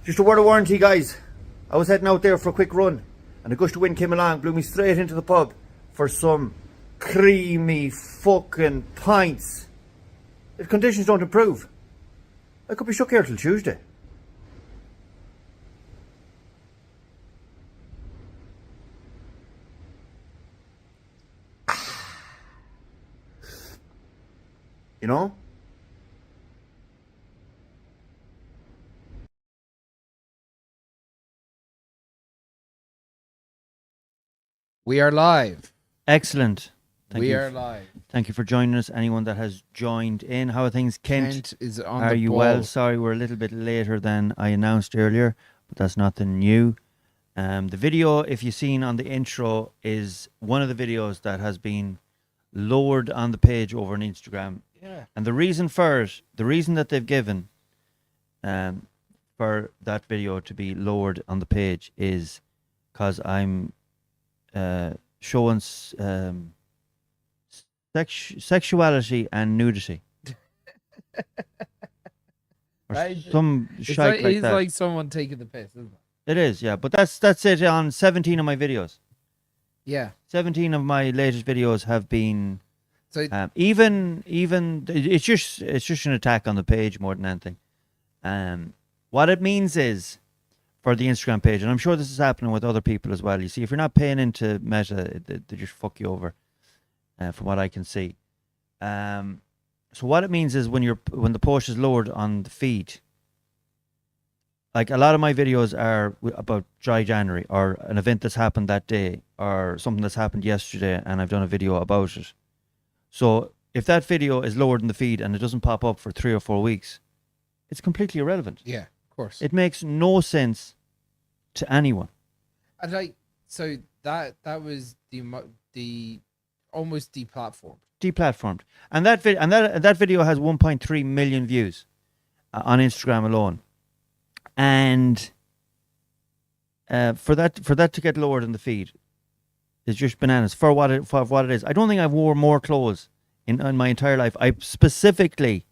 Just a word of warranty, guys. I was heading out there for a quick run, and a gust of wind came along, blew me straight into the pub for some creamy fucking pints. If conditions don't improve, I could be stuck here till Tuesday. You know? We are live. Excellent. We are live. Thank you for joining us. Anyone that has joined in. How are things, Kent? Kent is on Are the you ball. well? Sorry, we're a little bit later than I announced earlier, but that's nothing new. The video, if you've seen on the intro, is one of the videos that has been lowered on the page over on Instagram. Yeah. And the reason for it, the reason that they've given for that video to be lowered on the page is because I'm showing sexuality and nudity. Or Right. some shite like It's that. like someone taking the piss, isn't it? It is, yeah. But that's it on 17 of my videos. Yeah. 17 of my latest videos have been So even it's just an attack on the page more than anything. What it means is for the Instagram page, and I'm sure this is happening with other people as well. You see, if you're not paying into Meta, they just fuck you over, from what I can see. So what it means is when the post is lowered on the feed, like a lot of my videos are about dry January or an event that's happened that day or something that's happened yesterday, and I've done a video about it. So if that video is lowered in the feed and it doesn't pop up for 3 or 4 weeks, it's completely irrelevant. yeah, of course. It makes no sense to anyone. And like, so that was the almost deplatformed. Deplatformed. And that video has 1.3 million views on Instagram alone. And for that to get lowered in the feed is just bananas for what it is. I don't think I've wore more clothes in my entire life. I specifically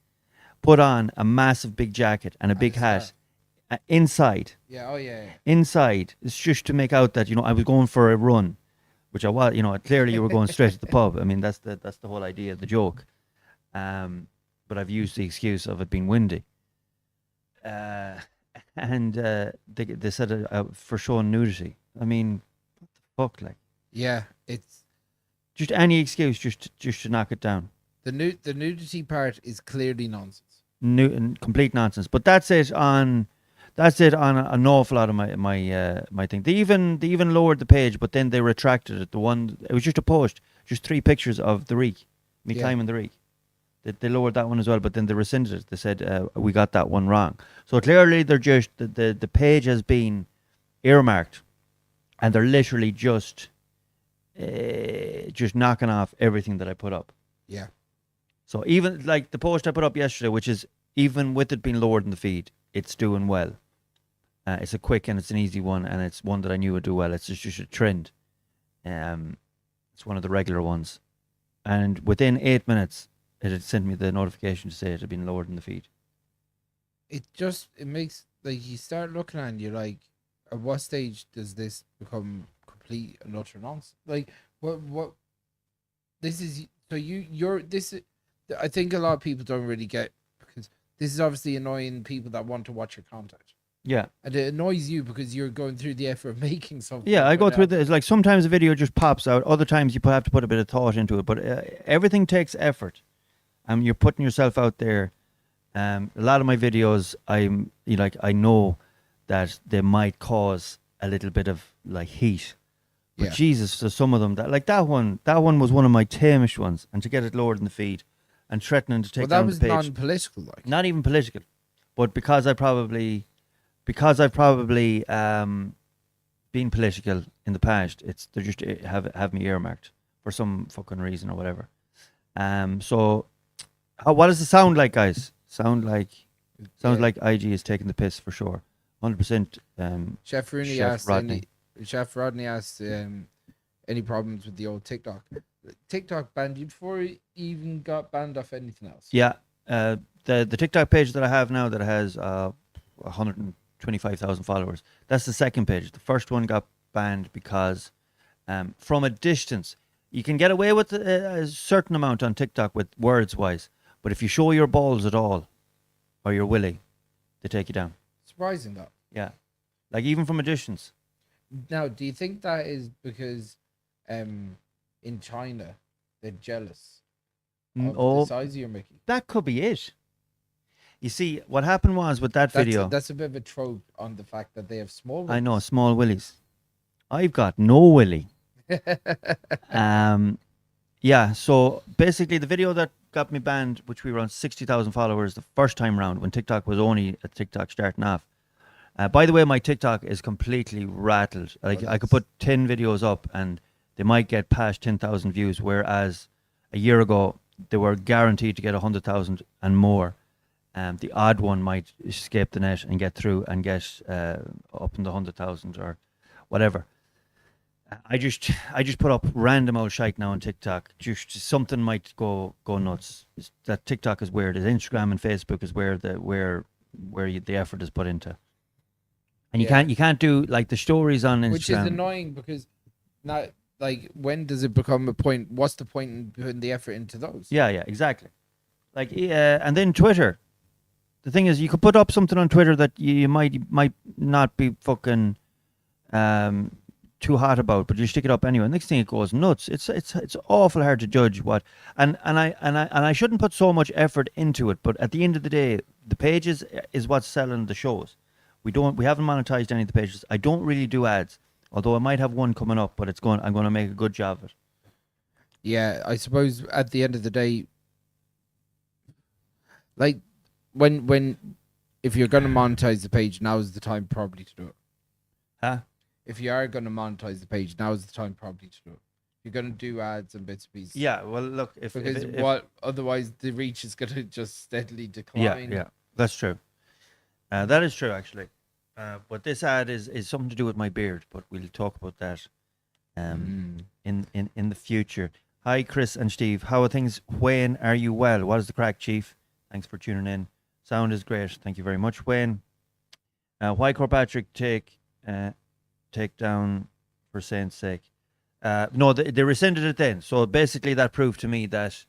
put on a massive big jacket and a big hat inside. Yeah. Oh yeah. Inside, it's just to make out that I was going for a run, which I was. Clearly you were going straight to the pub. I mean, that's the whole idea of the joke. But I've used the excuse of it being windy. And they said for showing nudity. I mean, what the fuck, like? Yeah. It's Just any excuse, just to knock it down. the nudity part is clearly nonsense. Complete nonsense. But that's it on an awful lot of my thing. They even lowered the page, but then they retracted it. It was just a post, just 3 pictures of the reek, me climbing the reek. They lowered that one as well, but then they rescinded it. They said we got that one wrong. So clearly they're just the page has been earmarked, and they're literally just knocking off everything that I put up. Yeah. So even like the post I put up yesterday, which is even with it being lowered in the feed, it's doing well. It's a quick and it's an easy one, and it's one that I knew would do well. It's just a trend. It's one of the regular ones, and within 8 minutes, it had sent me the notification to say it had been lowered in the feed. It makes, like, you start looking at it and you're like, at what stage does this become complete and utter nonsense? Like, what this is, so I think a lot of people don't really get, because this is obviously annoying people that want to watch your content. Yeah. And it annoys you because you're going through the effort of making something. Yeah, I go through this. Like sometimes a video just pops out. Other times you have to put a bit of thought into it. But everything takes effort. You're putting yourself out there. A lot of my videos, I know that they might cause a little bit of like heat. But Yeah. Jesus, so some of them that one was one of my tamest ones, and to get it lowered in the feed and threatening to take Well, that down was the page. non-political, like. Not even political, but because I've probably been political in the past, they just have me earmarked for some fucking reason or whatever. So what does it sound like, guys? Sounds like IG is taking the piss for sure, 100%. Chef Rooney Chef asked Rodney. Chef Rodney asked any problems with the old TikTok. TikTok banned you before you even got banned off anything else. Yeah, the TikTok page that I have now that has 100 25,000 followers. That's the second page. The first one got banned because from a distance, you can get away with a certain amount on TikTok with words wise, but if you show your balls at all or your willy, they take you down. Surprising that. Yeah, like even from a distance. Now, do you think that is because in China they're jealous of the size of your Mickey? That could be it. You see, what happened was with that video. That's a bit of a trope on the fact that they have small willies. I know, small willies. I've got no willy. Yeah, so basically the video that got me banned, which we were on 60,000 followers the first time round when TikTok was only a TikTok starting off. By the way, my TikTok is completely rattled. Like I could put 10 videos up and they might get past 10,000 views, whereas a year ago they were guaranteed to get 100,000 and more. The odd one might escape the net and get through and get up in the 100,000 or whatever. I just put up random old shite now on TikTok. Just something might go nuts. That TikTok is weird. Instagram and Facebook is where the effort is put into. And you can't do like the stories on Instagram, which is annoying because now, like, when does it become a point? What's the point in putting the effort into those? Yeah, exactly. Like, and then Twitter. The thing is, you could put up something on Twitter that you might not be fucking too hot about, but you stick it up anyway. Next thing, it goes nuts. It's awful hard to judge what, and I shouldn't put so much effort into it. But at the end of the day, the pages is what's selling the shows. We haven't monetized any of the pages. I don't really do ads, although I might have one coming up, but I'm going to make a good job of it. Yeah, I suppose at the end of the day, like when if you're going to monetize the page, now is the time probably to do it. Huh? If you are going to monetize the page, now is the time probably to do it. You're going to do ads and bits and pieces. Yeah, well, look, if otherwise the reach is going to just steadily decline. Yeah, that's true. That is true, actually. But this ad is something to do with my beard, but we'll talk about that in the future. Hi, Chris and Steve. How are things? Wayne, are you well? What is the crack, Chief? Thanks for tuning in. Sound is great. Thank you very much, Wayne. Why Corpatrick take down for saying's sake? No, they rescinded it then. So basically that proved to me that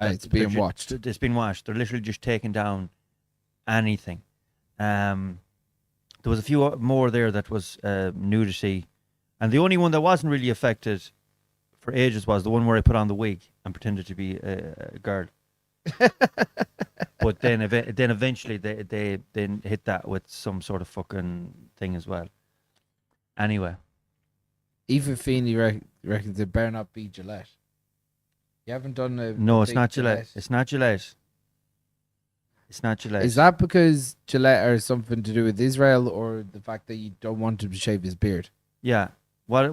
it's being watched. It's been watched. They're literally just taking down anything. There was a few more there that was nudity, and the only one that wasn't really affected for ages was the one where I put on the wig and pretended to be a girl. But then eventually they hit that with some sort of fucking thing as well. Anyway, Eva Feeney reckons it better not be Gillette. You haven't done a no. It's not Gillette. It's not Gillette. It's not Gillette. Is that because Gillette has something to do with Israel, or the fact that you don't want him to shave his beard? Yeah. Why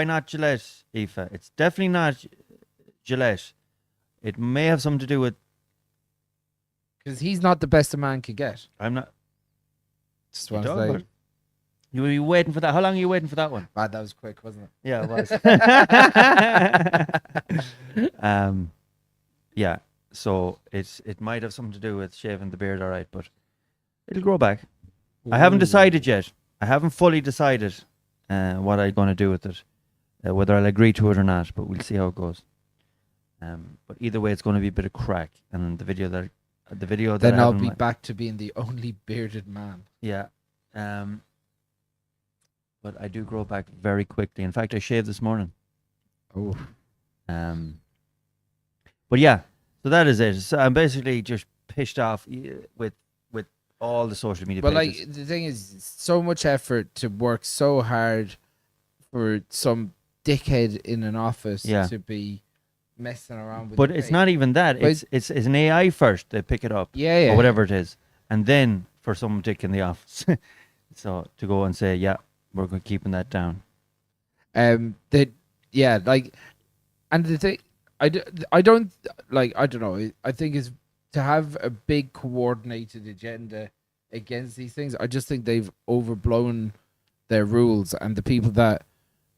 not Gillette, Aoife? It's definitely not Gillette. It may have something to do with... Because he's not the best a man could get. I'm not... Just want to say... You were waiting for that. How long are you waiting for that one? That was quick, wasn't it? Yeah, it was. Yeah. So it might have something to do with shaving the beard, all right, but it'll grow back. Ooh. I haven't decided yet. I haven't fully decided what I'm going to do with it, whether I'll agree to it or not. But we'll see how it goes. But either way, it's going to be a bit of crack. And the video that then I'll be back to being the only bearded man. Yeah. But I do grow back very quickly. In fact, I shaved this morning. Oh. But yeah. So that is it. So I'm basically just pissed off with all the social media pages. But like the thing is, so much effort to work so hard for some dickhead in an office to be messing around with. But it's not even that. It's an AI first. They pick it up, or whatever it is, and then for some dick in the office, so to go and say, yeah, we're keeping that down. And the thing. I don't know. I think is to have a big coordinated agenda against these things. I just think they've overblown their rules, and the people that,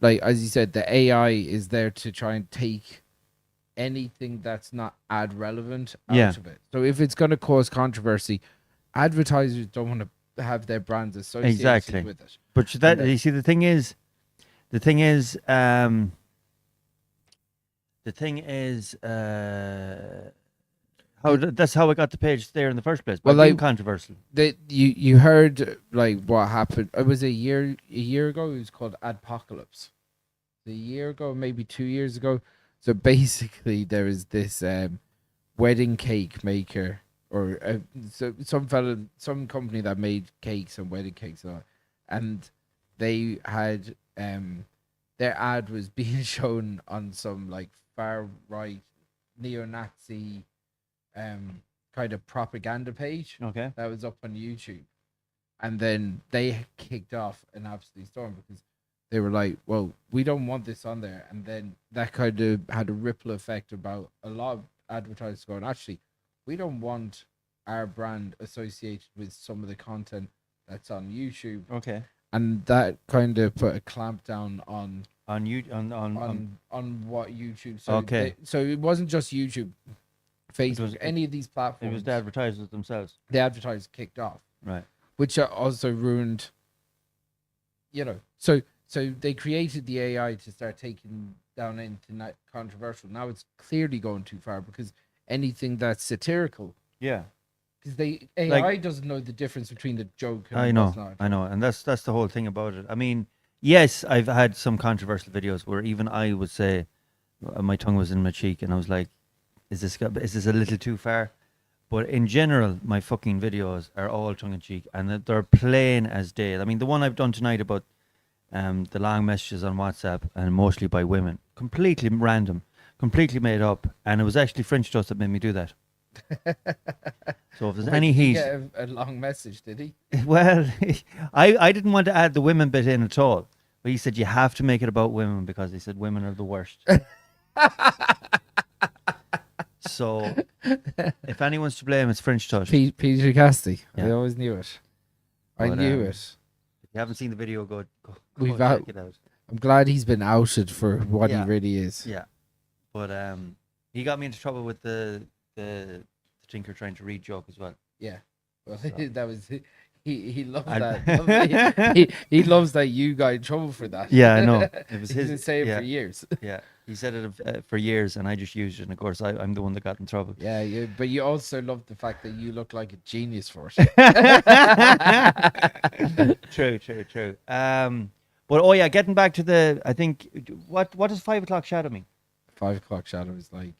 like as you said, the AI is there to try and take anything that's not ad relevant out of it. So if it's going to cause controversy, advertisers don't want to have their brands associated Exactly. with it. But that then- you see, the thing is, that's how I got the page there in the first place. By Well, being like, controversial. You heard like what happened. It was a year ago. It was called Adpocalypse. A year ago, maybe 2 years ago. So basically, there is this wedding cake maker, or some company that made cakes and wedding cakes, and they had their ad was being shown on some like far right neo-Nazi kind of propaganda page Okay. that was up on YouTube, and then they kicked off an absolute storm because they were like, "Well, we don't want this on there," and then that kind of had a ripple effect about a lot of advertisers going, "Actually, we don't want our brand associated with some of the content that's on YouTube," Okay. and that kind of put a clamp down on what YouTube. So Okay. so it wasn't just YouTube, Facebook, was- any of these It platforms. was the advertisers themselves. The advertisers kicked off, Right. which also ruined. So they created the AI to start taking down into controversial. Now it's clearly going too far because anything that's satirical, Yeah. because AI doesn't know the difference between the joke and I know, what's not. I know, and that's the whole thing about it. I mean, yes, I've had some controversial videos where even I would say my tongue was in my cheek, and I was like, "Is this a little too far?" But in general, my fucking videos are all tongue in cheek, and they're plain as day. I mean, the one I've done tonight about the long messages on WhatsApp, and mostly by women, completely random, completely made up, and it was actually French toast that made me do that. So if there's Wait, any did he heat, get a long message, did he? well, I didn't want to add the women bit in at all, but he said you have to make it about women because he said women are the worst. So if anyone's to blame, it's French touch. If Peter Casti. I Yeah. always knew it. I But, knew it. you haven't seen the video, go We've check out- it out. I'm glad he's been outed for what Yeah. he really is. Yeah, but he got me into trouble with the tinker trying to read joke as well. Yeah. Well, So. that was he loves I- that. he loves that you got in trouble for that. Yeah, I know. It was He's been his. saying Yeah, for years. yeah. He said it for years, and I just used it. And of course, I'm the one that got in trouble. Yeah, but you also love the fact that you look like a genius for it. True. But oh yeah, getting back to I think what does 5 o'clock shadow mean? 5 o'clock shadow is like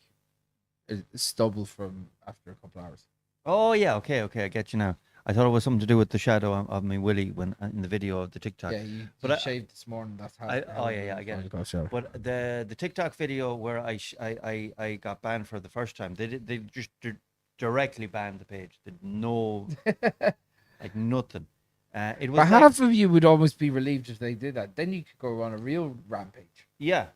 a stubble from after a couple hours. Oh yeah, okay, I get you now. I thought it was something to do with the shadow of my willy when in the video of the TikTok. Yeah, you But shaved this morning. That's how. I get it. 5 o'clock shadow. But the TikTok video where I got banned for the first time, they just directly banned the page. Did no like nothing. It was But like, half of you would almost be relieved if they did that. Then you could go on a real rampage. yeah.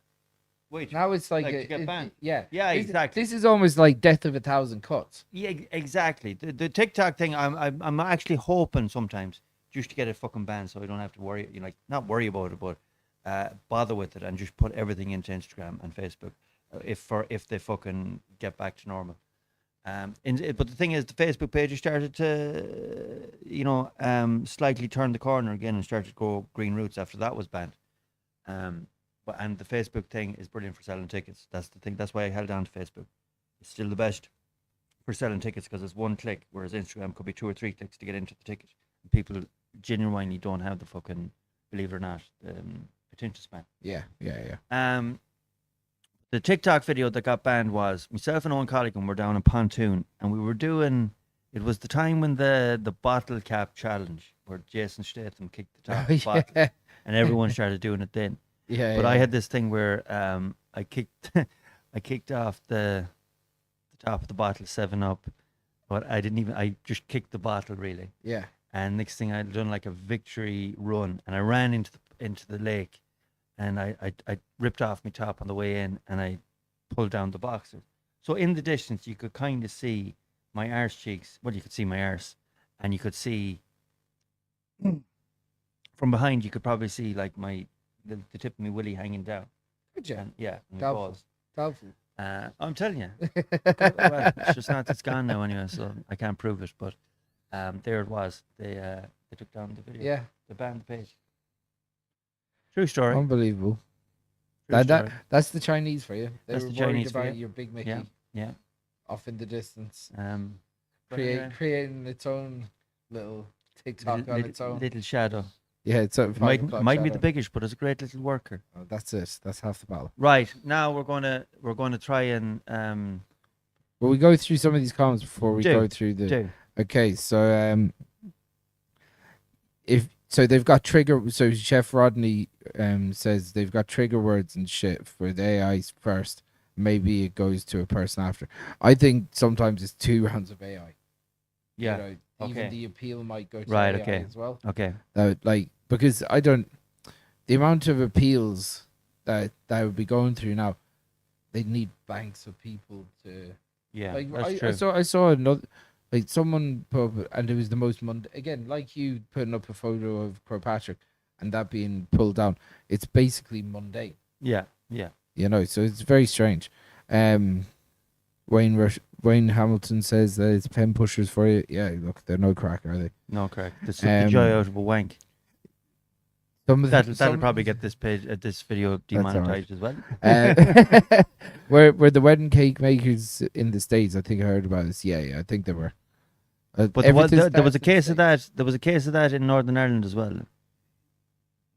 Wait. Now it's like, Like to get banned. Yeah. Yeah, exactly. This is almost like death of 1,000 cuts. Yeah, exactly. The TikTok thing, I'm actually hoping sometimes just to get it fucking banned, so I don't have to worry. Like not worry about it, but bother with it and just put everything into Instagram and Facebook, if they fucking get back to normal. But the thing is, the Facebook page has started to, slightly turn the corner again and started to go green routes after that was banned. And the Facebook thing is brilliant for selling tickets. That's the thing. That's why I held on to Facebook. It's still the best for selling tickets because it's one click, whereas Instagram could be 2 or 3 clicks to get into the ticket. People genuinely don't have the fucking, believe it or not, attention span. Yeah. The TikTok video that got banned was myself and Owen Colligan were down in Pontoon, and we were doing. It was the time when the bottle cap challenge, where Jason Statham kicked the top of the bottle, and everyone started doing it then. Yeah. But I had this thing where I kicked off the top of the bottle 7-Up, but I just kicked the bottle really. Yeah. And next thing I'd done like a victory run, and I ran into the lake, and I ripped off my top on the way in, and I pulled down the boxer. So in the distance you could kind of see my arse cheeks. Well, you could see my arse, and you could see from behind. You could probably see like the tip of my willy hanging down. Good job. And, yeah, my Doubtful. balls. Doubtful. I'm telling you. Well, it's just not. It's gone now anyway, so I can't prove it. But there it was. They took down the video. Yeah, They banned the page. True story. unbelievable. True story. That's the Chinese for you. They That's were the worried Chinese for about you. your big Mickey Yeah. Yeah. off in the distance, But anyway, creating its own little TikTok on its own. little shadow. Yeah, it's a It might 5 o'clock be the shadow. biggest, but it's a great little worker. Oh, that's it. That's half the battle. Right now we're gonna try and Will we go through some of these comments before we Do. go through the? do. Okay, so if so, they've got trigger. So Chef Rodney says they've got trigger words and shit for the AI first. Maybe it goes to a person after. I think sometimes it's 2 rounds of AI. Yeah. You know, Okay. even the appeal might go to Right, AI okay. as well. Okay. Like because I don't, the amount of appeals that would be going through now, they need banks of people to. Yeah. Like That's true. I saw another, like someone put up, and it was the most again, like you putting up a photo of Kirkpatrick and that being pulled down. It's basically mundane, Yeah. Yeah. you know. So it's very strange. Wayne Hamilton says that it's pen pushers for you. Yeah, look, they're no crack, are they? No, correct. This is the joy out of a wank. That'll probably get this page, this video demonetized as well. Were the wedding cake makers in the States? I think I heard about this. Yeah, I think they were. But there was a case of that. There was a case of that in Northern Ireland as well.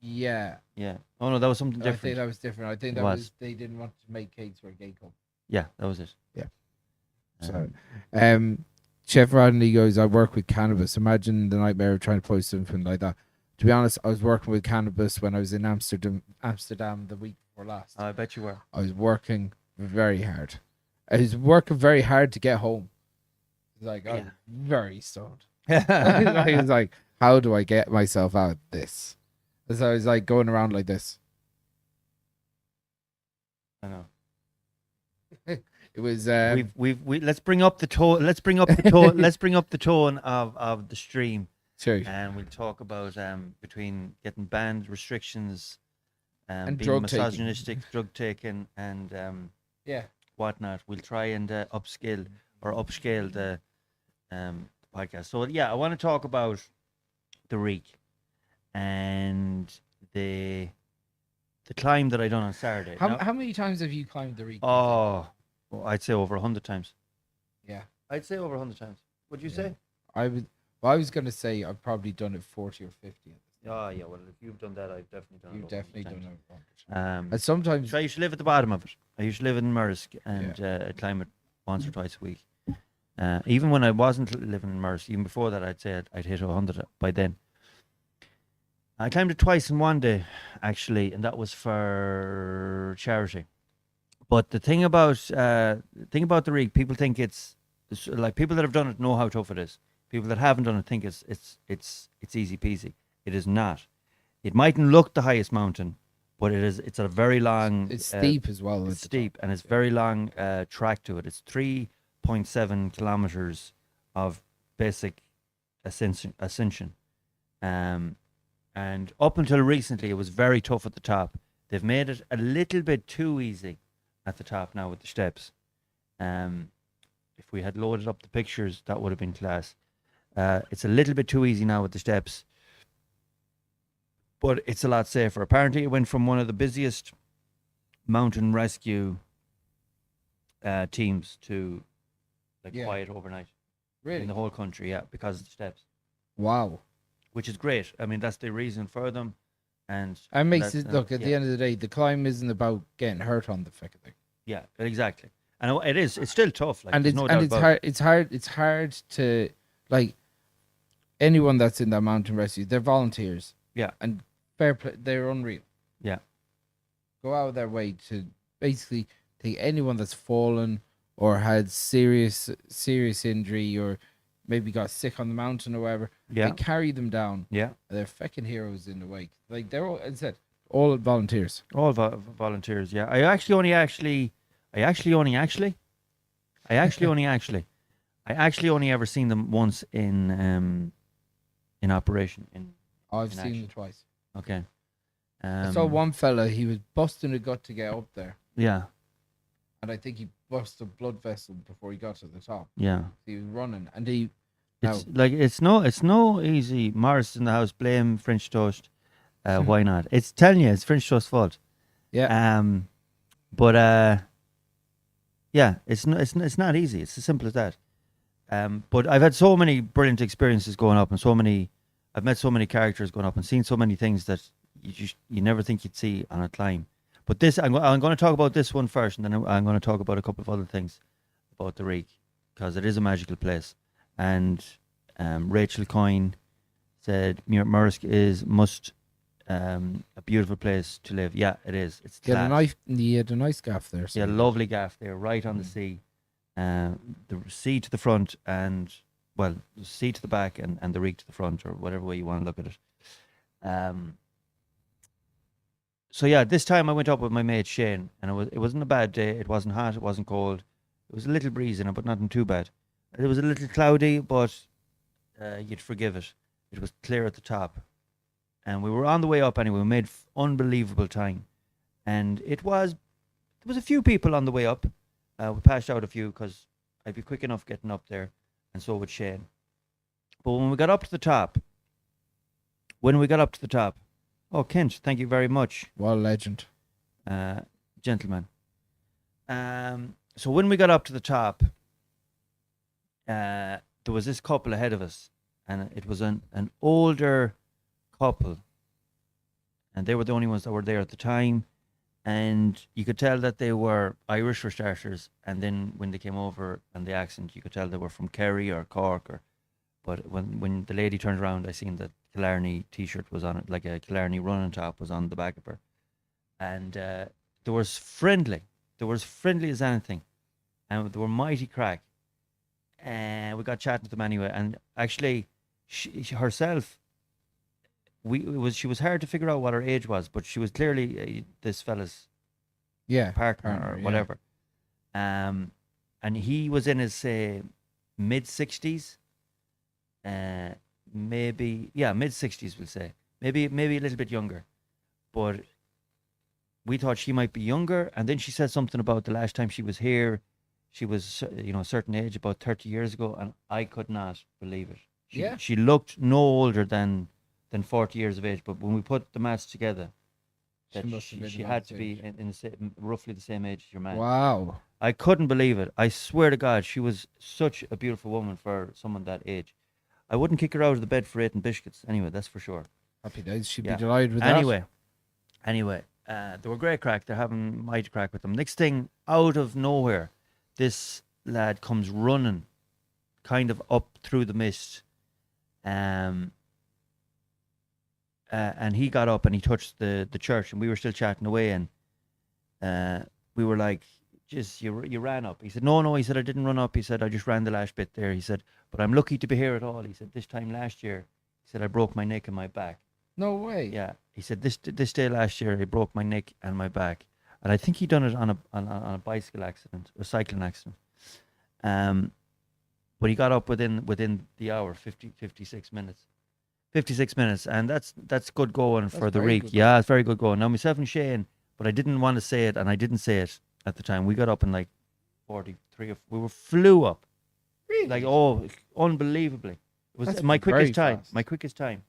Yeah. Yeah. Oh no, that was something I think different. that was different. I think It that was. was they didn't want to make cakes for a gay couple. Yeah, that was it. Yeah. Um, So, Chef Rodney goes, I work with cannabis. Imagine the nightmare of trying to post something like that. To be honest, I was working with cannabis when I was in Amsterdam the week before last. I bet you were. I was working very hard. I was working very hard to get home. Like, I was very stoned. I was like, how do I get myself out of this? So I was like going around like this. I know. It was we let's bring up the tone. Let's bring up the tone. Let's bring up the tone of the stream, sure. and we'll talk about between getting banned, restrictions, And being drug taking. misogynistic, drug taking, and Yeah. whatnot. We'll try and upscale the podcast. So yeah, I want to talk about the reek and the climb that I done on Saturday. Now- How many times have you climbed the Reek? Oh, well, I'd say over 100 times. Yeah. I'd say over 100 times. What'd you Yeah. say? I was gonna say I've probably done it 40 or 50. Oh yeah, well if you've done that, I've definitely done it. You've over 100 definitely done times. it. And sometimes So I used to live at the bottom of it. I used to live in Mersk and I'd climb it once or twice a week. Even when I wasn't living in Mersk, even before that, I'd say I'd hit 100 by then. I climbed it twice in one day, actually, and that was for charity. But the thing about the rig, people think it's like people that have done it know how tough it is. People that haven't done it think it's easy peasy. It is not. It mightn't look the highest mountain, but it is. It's a very long. it's steep as well. It's steep and it's very long track to it. It's 3.7 kilometers of basic ascension. And up until recently, it was very tough at the top. They've made it a little bit too easy at the top now with the steps. If we had loaded up the pictures, that would have been class. It's a little bit too easy now with the steps, but it's a lot safer. Apparently, it went from one of the busiest mountain rescue teams to quiet overnight in Really? the whole country. Yeah, because of the steps, Wow. which is great. I mean, that's the reason for them. And It makes that's- it look at the end of the day, the climb isn't about getting hurt on the fucking thing. yeah, exactly. And it is. It's still tough. Like, And there's it's no doubt it's about hard. It's hard. It's hard to like anyone that's in that mountain rescue. They're volunteers. Yeah. And fair play. They're unreal. Yeah. Go out of their way to basically take anyone that's fallen or had serious injury or maybe got sick on the mountain or whatever. Yeah. They carry them down. Yeah. They're fucking heroes in the wake. Like they're all, as I said, all volunteers. All volunteers. Yeah. I actually only ever seen them once in operation. I've In seen action. them twice. Okay. I saw one fella. He was busting a gut to get up there, Yeah. and I think he burst a blood vessel before he got to the top. Yeah. He was running, and he It's like it's no easy. Morris in the house, blame French toast. Why not? It's telling you, it's French toast's fault. Yeah. But yeah, it's not easy. It's as simple as that. But I've had so many brilliant experiences going up, and I've met so many characters going up, and seen so many things that you never think you'd see on a climb. But this, I'm going to talk about this one first, and then I'm going to talk about a couple of other things about the Reek, because it is a magical place. And Rachel Coyne said Murrisk is a beautiful place to live. Yeah, it is. It's Yeah, class. the nice gaff there. Yeah, lovely gaff there, right on the sea. The sea to the front, and well, the sea to the back, and the Reek to the front, or whatever way you want to look at it. So yeah, this time I went up with my mate Shane, and it wasn't a bad day. It wasn't hot, it wasn't cold. It was a little breeze in it, but nothing too bad. It was a little cloudy, but you'd forgive it. It was clear at the top, and we were on the way up anyway. We made unbelievable time, and there was a few people on the way up. We passed out a few because I'd be quick enough getting up there, and so would Shane. But when we got up to the top, oh, Kent, thank you very much, What a legend. gentlemen. So when we got up to the top, there was this couple ahead of us, and it was an older couple, and they were the only ones that were there at the time. And you could tell that they were Irish for starters, and then when they came over and the accent, you could tell they were from Kerry or Cork. But when the lady turned around, I seen that Killarney t-shirt was on it, like a Killarney running top was on the back of her, and they were friendly. They were as friendly as anything, and they were mighty crack. And we got chatting to them anyway. And actually, she herself, she was hard to figure out what her age was, but she was clearly this fella's partner or whatever. And he was in his mid-60s, maybe mid-60s, we'll say, maybe a little bit younger, but we thought she might be younger. And then she said something about the last time she was here, she was a certain age, about 30 years ago, and I could not believe it. She looked no older than 40 years of age, but when we put the maths together, she had to be in roughly the same age as your man. Wow. I couldn't believe it. I swear to God, she was such a beautiful woman for someone that age. I wouldn't kick her out of the bed for eating biscuits. Anyway, that's for sure. Happy days. She'd be delighted with that. Anyway, they were great crack. They're having mighty crack with them. Next thing, out of nowhere, this lad comes running, kind of up through the mist. And he got up and he touched the church, and we were still chatting away, and we were like, "Just you ran up." He said, "No." He said, "I didn't run up." He said, "I just ran the last bit there." He said, "But I'm lucky to be here at all." He said, "This time last year," he said, "I broke my neck and my back." No way. Yeah, he said, "This day last year, I broke my neck and my back," and I think he done it on a bicycle accident, a cycling accident. But he got up within the hour, 56 minutes. 56 minutes, and that's good going for the Reek. Yeah, it's very good going. Now, myself and Shane, but I didn't want to say it, and I didn't say it at the time. We got up in like 43, we flew up. Really? Like, unbelievably. It was my quickest time. My quickest time.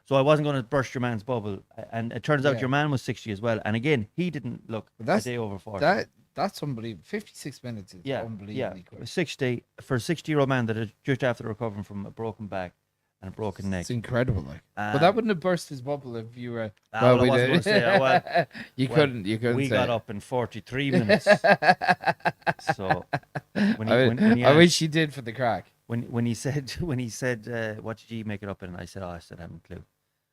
So I wasn't going to burst your man's bubble, and it turns out your man was 60 as well. And again, he didn't look a day over 40. That's unbelievable. 56 minutes is unbelievably quick. 60 for a 60-year-old man that is just after recovering from a broken back and a broken neck. It's incredible, like. But that wouldn't have burst his bubble if you were. I wasn't going to say. You couldn't. We say got up in 43 minutes. So I wish you did for the crack. When he said what did you make it up in? I said, I haven't a clue.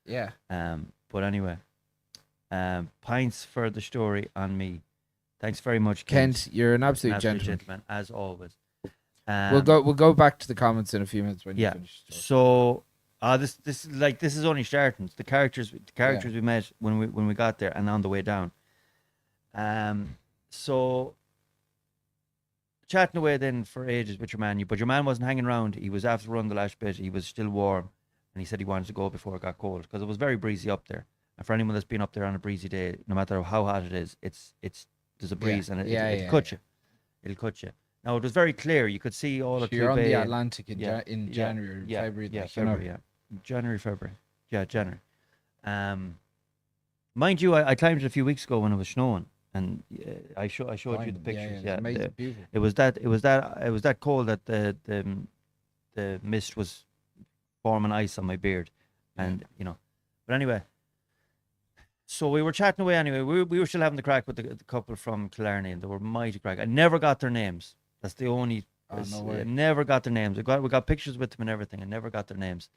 Yeah. But anyway, pints for the story on me. Thanks very much, Kent. You're an absolute gentleman, as always. We'll go back to the comments in a few minutes when you finish. So this is only starting. The characters we met when we got there and on the way down. So chatting away then for ages with your man, but your man wasn't hanging around. He was after running the last bit. He was still warm, and he said he wanted to go before it got cold because it was very breezy up there. And for anyone that's been up there on a breezy day, no matter how hot it is, it's there's a breeze and it cuts you. It'll cut you. Now it was very clear. You could see all So of you're on the Bay. Atlantic in, Yeah, in yeah, January, yeah, February, yeah, like, you know. February, yeah, January, February, yeah, January. Um, mind you, I climbed it a few weeks ago when it was snowing, and I showed you the Fine. Yeah, pictures. it's Yeah, amazing, beautiful. it was that cold that the mist was forming ice on my beard, Yeah. and you know. But anyway, so we were chatting away anyway. We were still having the crack with the couple from Killarney, and they were mighty crack. I never got their names. That's the only. Oh, no I way. never got their names. We got pictures with them and everything. I never got their names.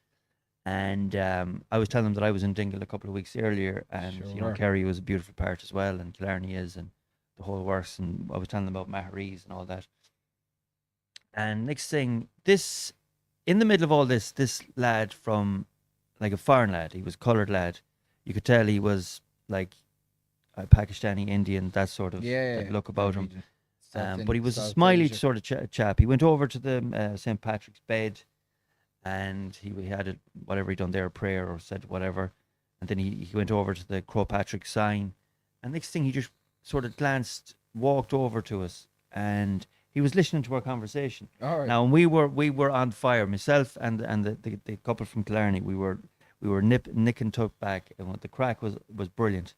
And I was telling them that I was in Dingle a couple of weeks earlier, and Sure you know were. Kerry was a beautiful part as well, and Killarney is, and the whole works. And I was telling them about Maharees and all that. And next thing, this in the middle of all this lad from like a foreign lad, he was coloured lad. You could tell he was like a Pakistani Indian, that sort of Yeah. look about him. region. South But he in was a South smiley Asia. sort of chap. He went over to the St. Patrick's bed, and he had it, whatever he done there, a prayer or said whatever, and then he went over to the Crow Patrick sign, and next thing he just sort of walked over to us, and he was listening to our conversation. All right. Now, and we were on fire, myself and the couple from Killarney. We were nick and tuck back, and the crack was brilliant.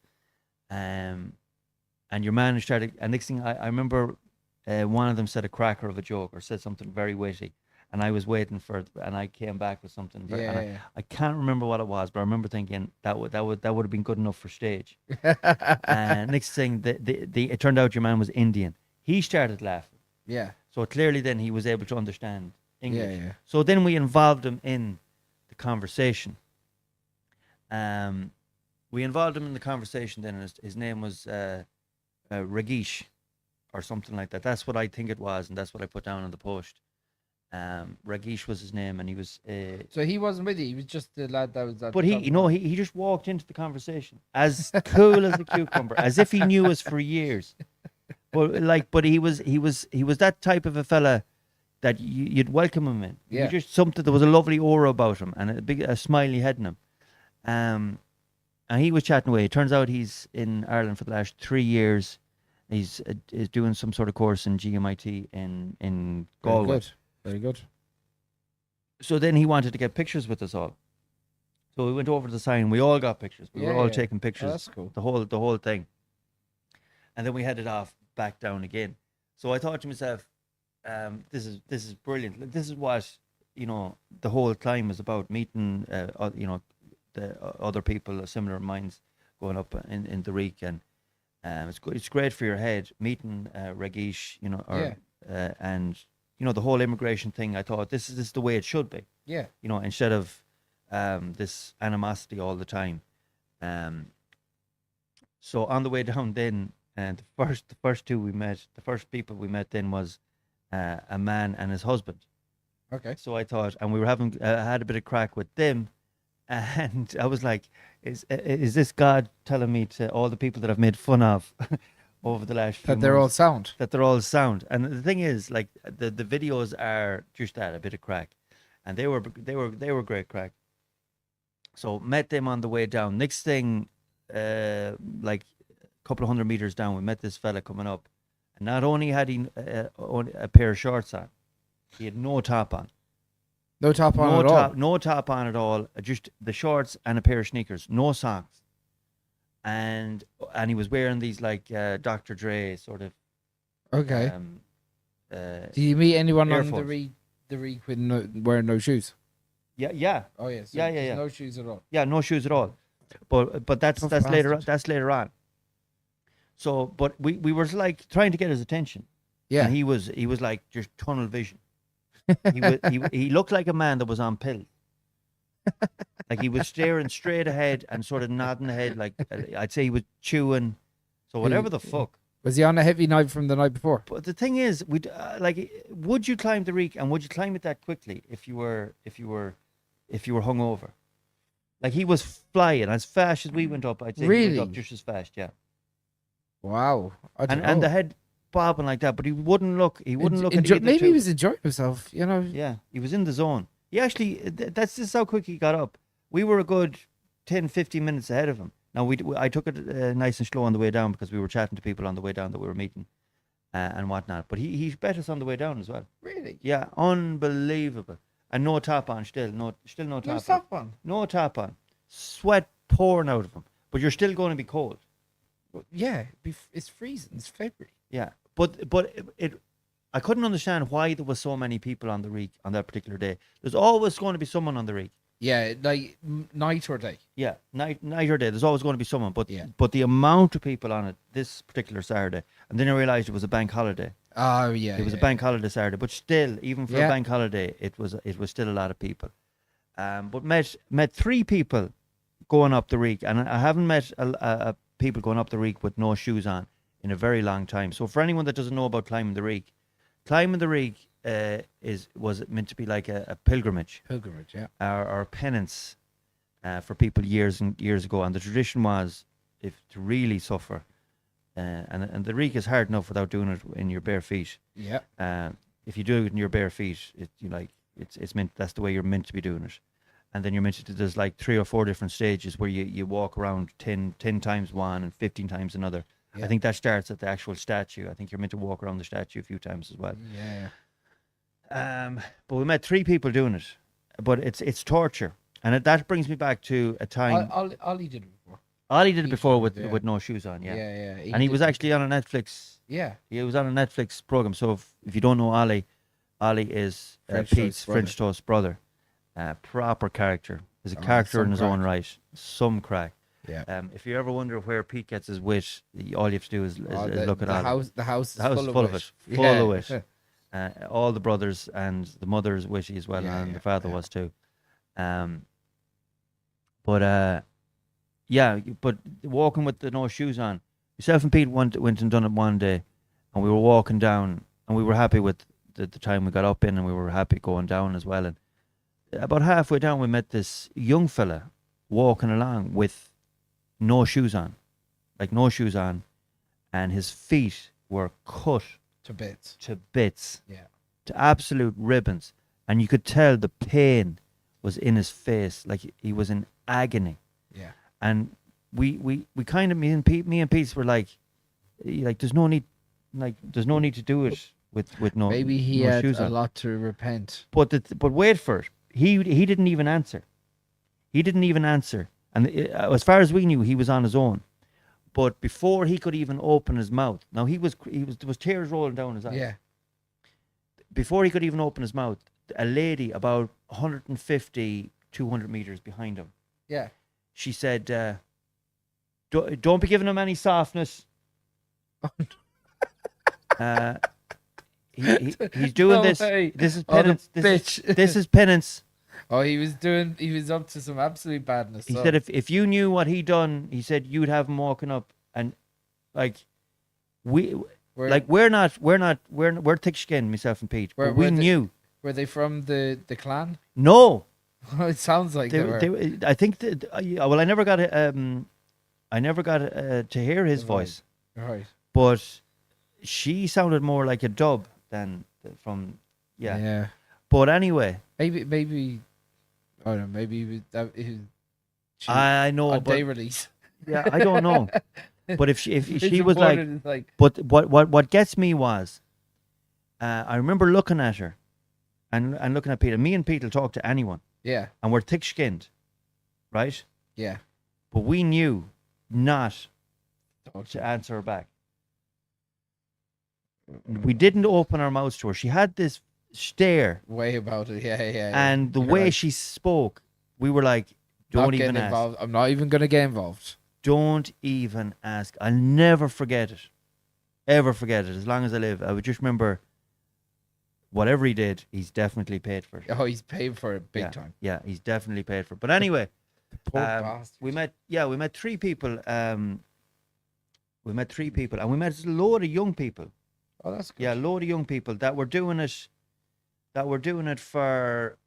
And your man started, and next thing I remember, one of them said a cracker of a joke or said something very witty, and I was waiting for it, and I came back with something. Very, and Yeah. I can't remember what it was, but I remember thinking that would have been good enough for stage. And next thing, it turned out your man was Indian. He started laughing. Yeah. So clearly, then he was able to understand English. Yeah. So then we involved him in the conversation. We involved him in the conversation. Then and his name was Ragish, or something like that. That's what I think it was, and that's what I put down on the post. Ragish was his name, and he was. So he wasn't with you. He was just the lad that was at But the he, top you know, of he just walked into the conversation as cool as a cucumber, as if he knew us for years. But he was that type of a fella that you'd welcome him in. He Yeah. was just something. There was a lovely aura about him and a smiley head in him. And he was chatting away. It turns out he's in Ireland for the last 3 years. He's is doing some sort of course in GMIT in Very Galway. good. Very good. So then he wanted to get pictures with us all. So we went over to the sign. We all got pictures. We were all Yeah. taking Oh, pictures. that's cool. The whole thing. And then we headed off back down again. So I thought to myself, this is brilliant. This is what, you know, the whole climb is about, meeting you know, the other people of similar minds going up in the Reek, and it's good. It's great for your head meeting Ragish, you know, or and you know, the whole immigration thing. I thought this is the way it should be. Yeah. You know, instead of this animosity all the time. So on the way down then, and the first people we met then was a man and his husband. Okay. So I thought, and we were having had a bit of crack with them, and I was like, is this God telling me to all the people that I've made fun of over the last few That they're all months, sound. that they're all sound? And the thing is, like the videos are just that, a bit of crack, and they were great crack. So met them on the way down. Next thing, like a couple of 100 meters down, we met this fella coming up, and not only had he only a pair of shorts on, he had no top on. No top on at all. No top on at all. Just the shorts and a pair of sneakers. No socks. And he was wearing these like Dr. Dre sort of. Okay. Do Do you meet anyone Air on Force. the Reek with wearing no shoes? Yeah. Oh yeah. So Yeah. there's no shoes at all. Yeah, no shoes at all. But that's Tough later on. bastard. That's later on. So, but we were like trying to get his attention. Yeah. And he was like just tunnel vision. He looked like a man that was on pill. Like he was staring straight ahead and sort of nodding the head, like I'd say he was chewing. So whatever the fuck. Was he on a heavy night from the night before? But the thing is, like, would you climb the Reek, and would you climb it that quickly if you were hungover? Like he was flying as fast as we went up. I'd say he Really? went up just as fast, yeah. Wow. I don't And know. the head bobbing like that, but he wouldn't look. He wouldn't look at either maybe two. he was enjoying himself. You know. Yeah, he was in the zone. He actually, that's just how quick he got up. We were a good 10, 15 minutes ahead of him. Now, I took it nice and slow on the way down because we were chatting to people on the way down that we were meeting. and whatnot. But he bet us on the way down as well. Really? Yeah, unbelievable. And no top on still. No No top on. stop on. No top on. Sweat pouring out of him. But you're still going to be cold. Well, yeah, it's freezing. It's February. Yeah. But it I couldn't understand why there was so many people on the reek on that particular day. There's always going to be someone on the reek. Yeah, like night or day. Yeah, night or day. There's always going to be someone. But Yeah. but the amount of people on it this particular Saturday, and then I realised it was a bank holiday. Oh yeah. It was a bank holiday Saturday, but still, even for Yeah. a bank holiday, it was still a lot of people. But met 3 people going up the reek, and I haven't met a people going up the reek with no shoes on in a very long time. So for anyone that doesn't know about climbing the reek was meant to be like a pilgrimage. Pilgrimage, yeah. Or a penance for people years and years ago, and the tradition was if to really suffer, and the reek is hard enough without doing it in your bare feet. Yeah. If you do it in your bare feet, it's meant that's the way you're meant to be doing it, and then you're meant to. There's like 3 or 4 different stages where you walk around 10 times one and 15 times another. Yeah. I think that starts at the actual statue. I think you're meant to walk around the statue a few times as well. Yeah. But we met 3 people doing it, but it's torture, and that brings me back to a time. Ollie did it before. Ollie did it he before did, yeah. with no shoes on, yeah. Yeah. And he was actually on a Netflix. Yeah. He was on a Netflix program. So if you don't know Ollie is French Pete's Toast brother. French Toast brother. Proper character. He's a Oh, character some in his crack. own right. Some crack. Yeah. If you ever wonder where Pete gets his wit, all you have to do is look at the Ollie. house. The house is The house full is full of of it. Full of wit. All the brothers and the mother is witty as well, Yeah, and yeah, the father yeah. was too. But walking with the no shoes on. Myself and Pete went and done it one day, and we were walking down, and we were happy with the time we got up in, and we were happy going down as well. And about halfway down, we met this young fella walking along with no shoes on, and his feet were cut To bits. to bits, Yeah. to absolute ribbons, and you could tell the pain was in his face, like he was in agony. Yeah. And we kind of me and Pete were like there's no need to do it with no Maybe he no had shoes a on. lot to repent. But wait for it. He didn't even answer. And as far as we knew, he was on his own. But before he could even open his mouth, now there was tears rolling down his eyes. Yeah. Before he could even open his mouth, a lady about 150, 200 meters behind him, Yeah. she said, don't be giving him any softness. He's doing No this. way. This is Oh, the penance. bitch. This is penance. Oh, he was up to some absolute badness. He so- said if you knew what he done, he said you'd have him walking up, and like we're thick skinned, myself and Pete. But we knew. Were they from the clan? No, It sounds like they were. I think that. Well, I never got to hear his Right. voice, Right. but she sounded more like a dub than from. Yeah. Yeah. But anyway, Maybe. I don't know. Maybe it was I know, on day but release. yeah, I don't know. But if she It's was like, important, like but what gets me was, I remember looking at her, and looking at Peter. Me and Pete will talk to anyone, yeah, and we're thick skinned, right? yeah. But we knew not Talk to to- answer her back. We didn't open our mouths to her. She had this stare, Way about it. Yeah. and the You're way like, she spoke, we were like, not "Don't getting even ask. involved. I'm not even gonna get involved. Don't even ask." I'll never forget it. Ever forget it as long as I live. I would just remember whatever he did, he's definitely paid for it. Oh, he's paying for it big yeah, time. Yeah, he's definitely paid for it. But anyway, Poor bastard. we met 3 people. We met 3 people, and we met a load of young people. Oh, that's good. Yeah, a load of young people that were doing it. That were doing it for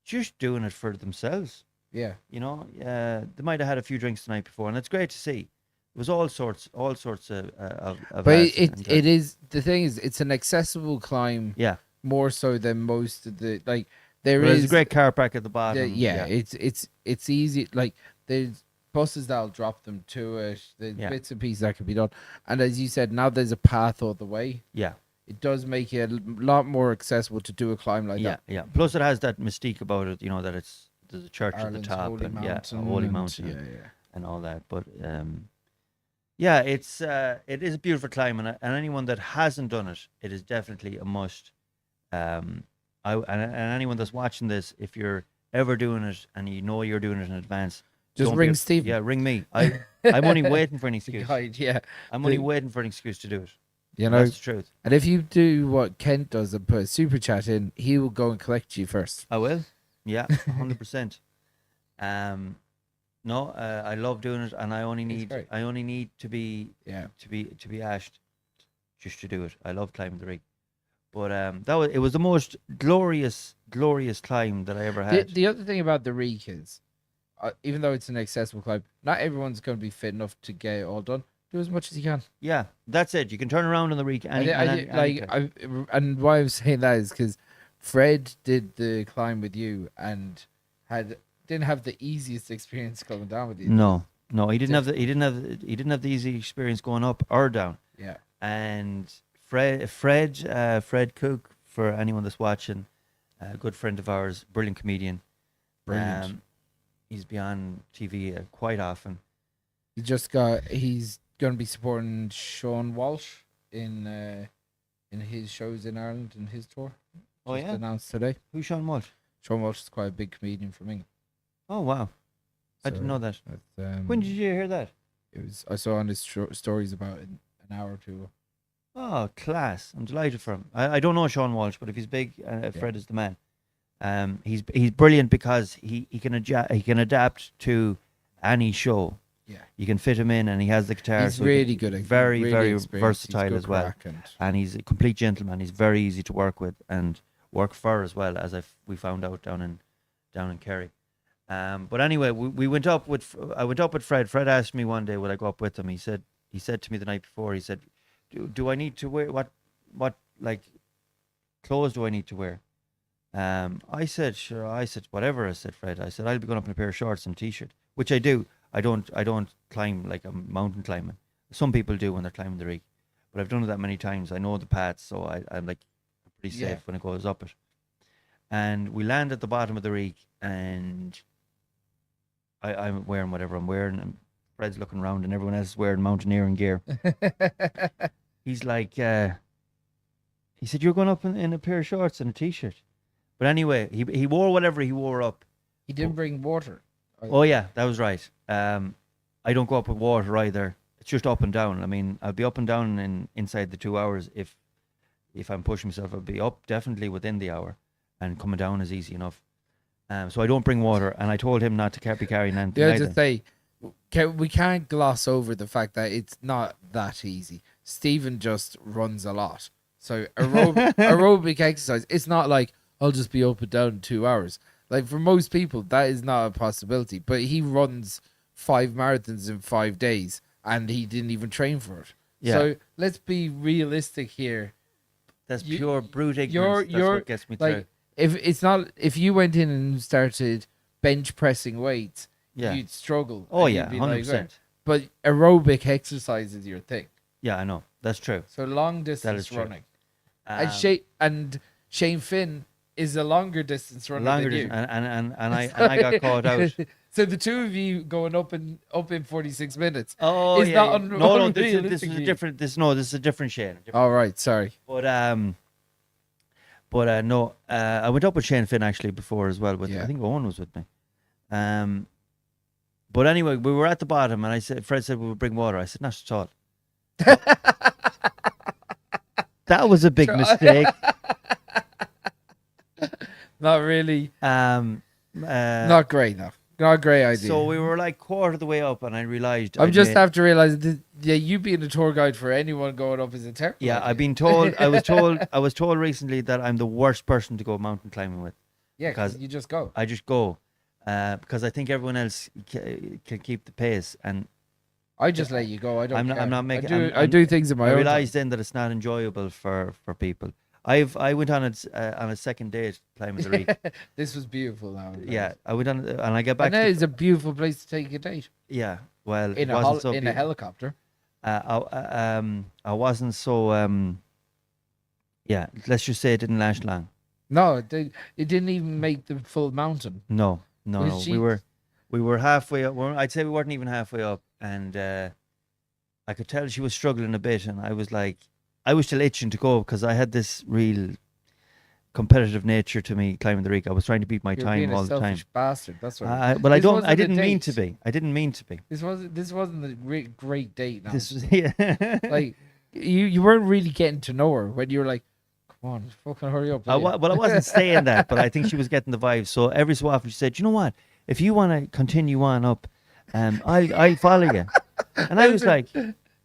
just doing it for themselves. Yeah. You know, they might have had a few drinks the night before, and it's great to see. It was all sorts of But lads it and it is the thing is it's an accessible climb yeah. more so than most of the like there There's is a great car park at the bottom. yeah, it's easy like there's buses that'll drop them to it. The Yeah. bits and pieces that can be done. And as you said, now there's a path all the way. Yeah. It does make it a lot more accessible to do a climb like Yeah. that. Yeah. Plus, it has that mystique about it, that there's a church Ireland's at the top, Holy and Mountain. a holy and- mountain, Yeah. and all that. But yeah, it is a beautiful climb, and anyone that hasn't done it, it is definitely a must. And anyone that's watching this, if you're ever doing it and you know you're doing it in advance, Just don't ring be- Stephen. Yeah, ring me. I'm only waiting for an The excuse. guide, yeah. I'm only the- waiting for an excuse to do it. You And know, that's the truth. and if you do what Kent does and put a super chat in, he will go and collect you first. I will. Yeah, 100%. No, I love doing it, and I only great. need to be Yeah. ashed just to do it. I love climbing the rig, but it was the most glorious climb that I ever The, had. the other thing about the Reek is, even though it's an accessible climb, not everyone's going to be fit enough to get it all done. Do as much as you can. Yeah, that's it. You can turn around on the rig. And why I'm saying that is because Fred did the climb with you and didn't have the easiest experience coming down with you. No, he didn't have the easy experience going up or down. Yeah. And Fred Cook, for anyone that's watching, a good friend of ours, brilliant comedian. Brilliant. He's been on TV quite often. He's going to be supporting Sean Walsh in his shows in Ireland in his tour. Oh, Just yeah? announced today. Who's Sean Walsh? Sean Walsh is quite a big comedian from England. Oh, wow. I didn't know that. When did you hear that? I saw on his stories about an hour or two ago. Oh, class. I'm delighted for him. I don't know Sean Walsh, but if he's big, Fred is the man. He's brilliant because he can adapt to any show. Yeah. You can fit him in, and he has the guitar. He's so really good at very, really very experienced. He's versatile good as well. crack and- And he's a complete gentleman. He's very easy to work with and work for as well, as we found out down in Kerry. But anyway, we went up with I went up with Fred. Fred asked me one day, would I go up with him? He said to me the night before, he said, do I need to wear what like clothes do I need to wear? I said, sure. I said, whatever. I said, Fred. I said, I'll be going up in a pair of shorts and t-shirt, which I do. I don't climb like I'm mountain climbing. Some people do when they're climbing the rig, but I've done it that many times. I know the paths, so I'm like pretty safe when it goes up it. And we land at the bottom of the rig, and I'm wearing whatever I'm wearing, and Fred's looking around, and everyone else is wearing mountaineering gear. He's like, he said, you're going up in a pair of shorts and a t-shirt. But anyway, he wore whatever he wore up. He didn't bring water. Oh yeah, that was right. I don't go up with water either. It's just up and down. I mean, I'll be up and down inside the 2 hours. If I'm pushing myself, I'll be up definitely within the hour, and coming down is easy enough. So I don't bring water, and I told him not to be carrying anything. Yeah, to say, we can't gloss over the fact that it's not that easy. Stephen just runs a lot. So aerobic exercise, it's not like I'll just be up and down in 2 hours. Like for most people, that is not a possibility. But he runs 5 marathons in 5 days, and he didn't even train for it. Yeah. So let's be realistic here. That's pure brute ignorance. That's what gets me through. If you went in and started bench pressing weights, Yeah. you'd struggle. Oh and yeah, you'd be 100%. but aerobic exercise is your thing. Yeah, I know. That's true. So long That distance is true. running. Um, And Shane Finn is a longer distance runner than you. and I got caught out. So the two of you going up in 46 minutes. Oh It's yeah. not No, this is unrealistic. a different. This is a different Shane. All right, sorry. But no, I went up with Shane Finn actually before as well. Yeah. I think Owen was with me. But anyway, we were at the bottom, and Fred said we would bring water. I said not at all. That was a big mistake. Not really. Not great enough. Not a great idea. So we were like quarter of the way up, and I realised. I'm just have to realize that you being a tour guide for anyone going up is a terrible. Yeah, idea. I've been told. I was told recently that I'm the worst person to go mountain climbing with. Yeah, because because you just go. I just go, because I think everyone else can keep the pace, and I just let you go. I don't. I'm care. not making. I do things in my I own. realised then that it's not enjoyable for people. I went on a second date climbing the Reek. This was beautiful. Now, Yeah, I went on and I got and back that to is a beautiful place to take a date yeah. Well, it wasn't so in a beautiful. helicopter. I wasn't so yeah. Let's just say it didn't last long. No, it didn't even make the full mountain. No, no, Was no. she? We were halfway up. I'd say we weren't even halfway up, and I could tell she was struggling a bit, and I was like, I was still itching to go because I had this real competitive nature to me climbing the Reek. I was trying to beat my You're time being a all the time. selfish bastard. That's what. Well, I This don't. I wasn't a didn't mean to date. be. I didn't mean to be. This wasn't a great date. Now, This was yeah. like you weren't really getting to know her when you were like, come on, fucking hurry up. will ya?" Well, I wasn't saying that, but I think she was getting the vibe. So every so often she said, "You know what? If you want to continue on up, I'll follow you." And I was like,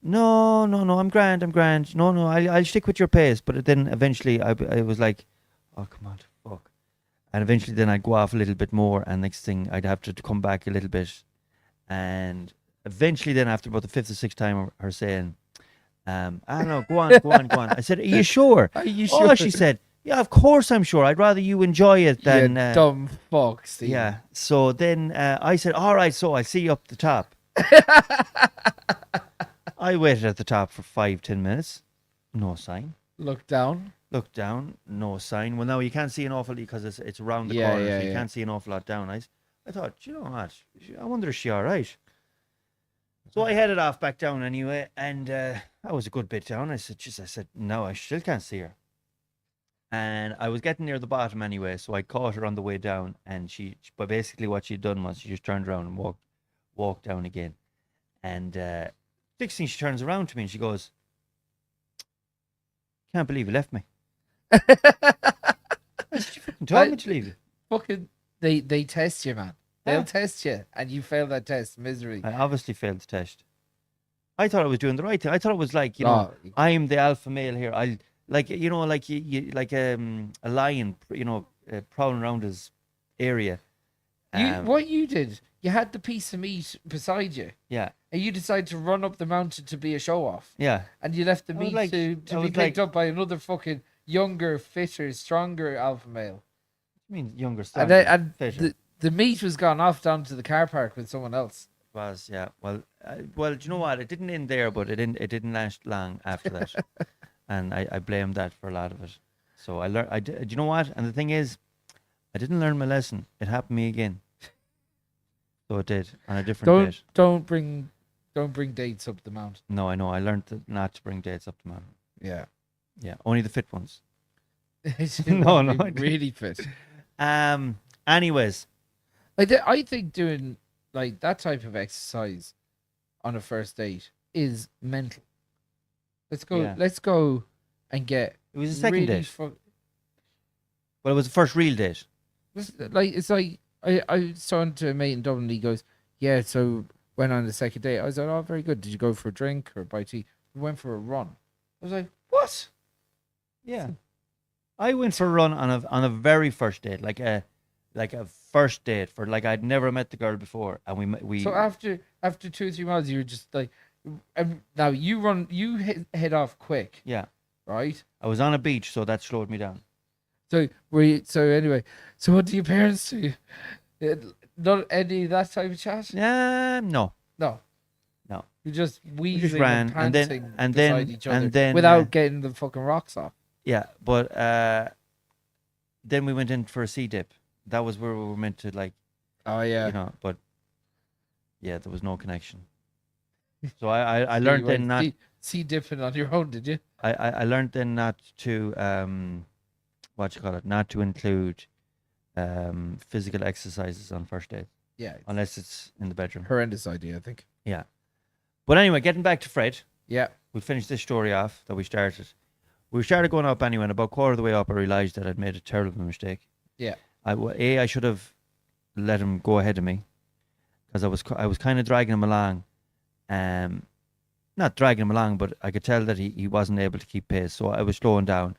"No, no, no, I'm grand, I'm grand. No, no, I'll stick with your pace." But then eventually I was like, "Oh, come on, fuck." And eventually then I'd go off a little bit more, and next thing I'd have to come back a little bit, and eventually then after about the fifth or sixth time, her saying. I don't know. Go on, go on, go on. I said, "Are you sure?" Are you Oh, sure? she said, "Yeah, of course I'm sure. I'd rather you enjoy it You than." dumb fuck, Steve. Yeah. So then I said, "All right, so I'll see you up the top." I waited at the top for 5-10 minutes. No sign. Look down. Looked down. No sign. Well, now you can't see an awful lot because it's around the Yeah, corner, yeah, so you yeah. can't see an awful lot down. I thought, you know what? I wonder if she all right. So I headed off back down anyway, and that was a good bit down. I said, no, I still can't see her. And I was getting near the bottom anyway, so I caught her on the way down, and but basically what she'd done was she just turned around and walked down again. And next thing she turns around to me and she goes, "Can't believe you left me." I said, "You fucking told me to leave you." Fucking, they test you, man. They'll Yeah. test you, and you fail that test. Misery. I obviously failed the test. I thought I was doing the right thing. I thought it was like, you know, No, I'm the alpha male here. I like, you know, like you like a lion, you know, prowling around his area. what you did, you had the piece of meat beside you, Yeah, and you decided to run up the mountain to be a show off, yeah. and you left the I was meat like- to I be was picked like- up by another fucking younger, fitter, stronger alpha male. I mean, younger, And, stronger, then, fitter. and the meat was gone off down to the car park with someone else. Was yeah. Well, do you know what? It didn't end there, but it didn't last long after that, and I blame that for a lot of it. So I learned. Do you know what? And the thing is, I didn't learn my lesson. It happened to me again. So it did on a different date. Don't bring dates up the mountain. No, I know. I learned not to bring dates up the mountain. Yeah. Yeah, only the fit ones. No, no, I didn't. really fit. Anyways, I think doing like that type of exercise on a first date is mental. Let's go. Yeah. Let's go and get. it was a second really date. Well, it was the first real date. it's like I was talking to a mate in Dublin. He goes, "Yeah, so went on the second date." I was like, "Oh, very good. Did you go for a drink or buy tea?" We went for a run. I was like, "What?" Yeah, I went for a run on a very first date, like a first date for like I'd never met the girl before, and we So after 2 or 3 miles, you were just like, now you head off quick, yeah, right? I was on a beach, so that slowed me down. So anyway, so what do your parents do? Not any of that type of chat? No, No. No. You just wheezing ran, and panting beside each other and then without getting the fucking rocks off. yeah, but then we went in for a sea dip. That was where we were meant to like, Oh yeah. you know, but yeah, there was no connection. So I learned then not. sea dipping on your own, did you? I learned then not to what you call it, not to include physical exercises on first date Yeah. unless it's in the bedroom. Horrendous idea, I think. Yeah. But anyway, getting back to Fred, Yeah. we finished this story off that we started. We started going up anyway, and about quarter of the way up, I realised that I'd made a terrible mistake. Yeah. I should have let him go ahead of me because I was kind of dragging him along. Not dragging him along, but I could tell that he wasn't able to keep pace, so I was slowing down.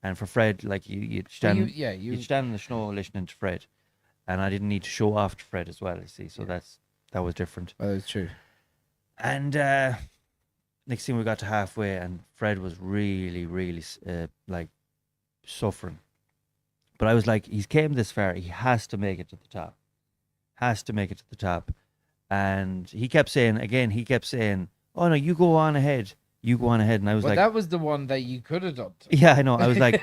And for Fred, like you'd stand, you'd stand in the snow listening to Fred, and I didn't need to show off to Fred as well. You see, so that was different. Well, that's true. And next thing we got to halfway, and Fred was really, really like suffering. But I was like, he's came this far. He has to make it to the top. Has to make it to the top. And he kept saying, oh, no, you go on ahead. You go on ahead. And I was Well, like, that was the one that you could have done. yeah, I know. I was like,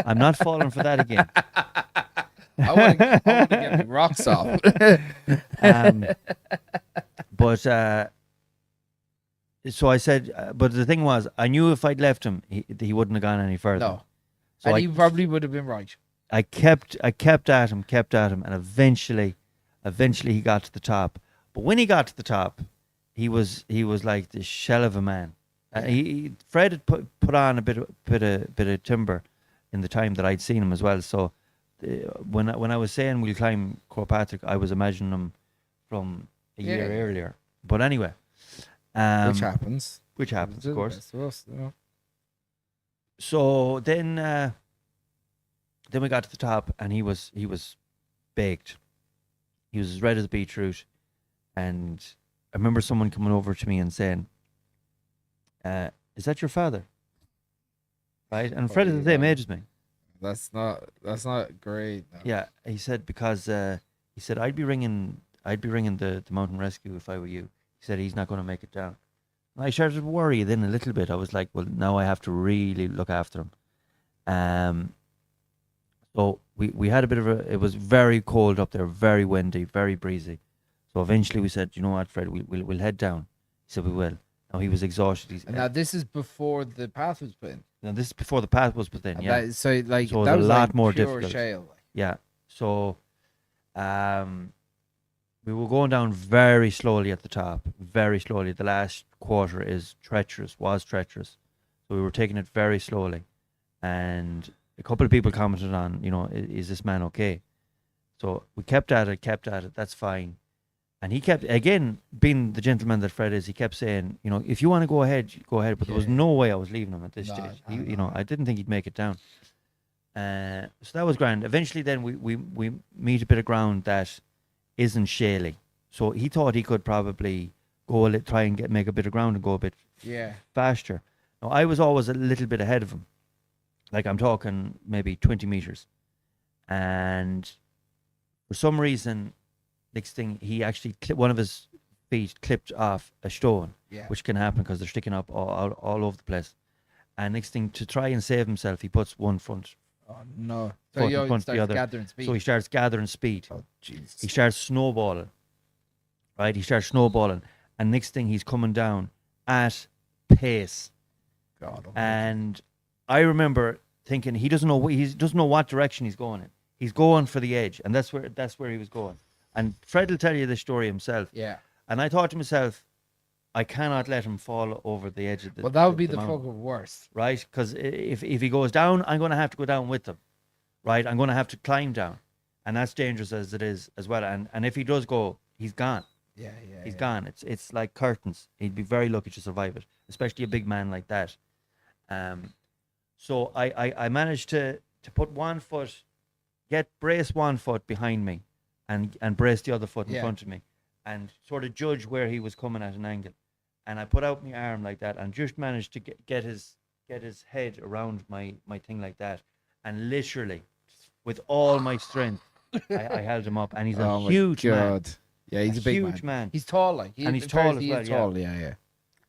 I'm not falling for that again. I want to get my rocks off. But so I said, but the thing was, I knew if I'd left him, he wouldn't have gone any further. No. So And I he probably would have been right. I kept at him, and eventually he got to the top. But when he got to the top, he was like the shell of a man. Fred had put on a bit of timber in the time that I'd seen him as well. So when I was saying we'll climb Patrick, I was imagining him from a year earlier. But anyway, which happens, of course. Best of us, you know. So then we got to the top, and he was baked. He was as red as beetroot, and I remember someone coming over to me and saying, "Is that your father?" Right, and Fred is the same age as me. That's not great. No. Yeah, he said because he said I'd be ringing the mountain rescue if I were you. He said he's not going to make it down. And I started to worry then a little bit. I was like, well, now I have to really look after him. So we had a bit of it was very cold up there, very windy, very breezy. So eventually we said, you know what, Fred, we'll head down. He said we will. Now he was exhausted. And now this is before the path was put in. Now this is before the path was put in. Yeah. So it that was was a lot like more pure difficult. shale. Yeah. So, we were going down very slowly at the top, very slowly. The last quarter was treacherous. So we were taking it very slowly. And a couple of people commented on, is this man okay? So we kept at it. That's fine. And he kept, again, being the gentleman that Fred is, he kept saying, if you want to go ahead, go ahead. But there was no way I was leaving him at this stage. I didn't think he'd make it down. So that was grand. Eventually then we meet a bit of ground that isn't shaly. So he thought he could probably try and make a bit of ground and go a bit faster. Now I was always a little bit ahead of him. Like I'm talking maybe 20 meters. And for some reason, next thing he actually one of his feet clipped off a stone, which can happen because they're sticking up all over the place. And next thing, to try and save himself, he puts one front. Oh no! So he starts gathering speed. So he starts gathering speed. Oh jeez! He starts snowballing. Right? He starts snowballing, and next thing he's coming down at pace. God. And I remember thinking he doesn't know what direction he's going in. He's going for the edge, and that's where he was going. And Fred will tell you this story himself. Yeah. And I thought to myself, I cannot let him fall over the edge of the. Well, that would be the mountain, fucking worst, right? Because if he goes down, I'm going to have to go down with him, right? I'm going to have to climb down, and that's dangerous as it is as well. And if he does go, he's gone. Yeah. He's gone. It's like curtains. He'd be very lucky to survive it, especially a big man like that. So I managed to put one foot, brace one foot behind me, and brace the other foot in front of me, and sort of judge where he was coming at an angle. And I put out my arm like that and just managed to get his head around my thing like that. And literally, with all my strength, I held him up. And he's a huge man. Yeah, he's a big huge man. He's tall, like. And he's tall as well, tall, yeah.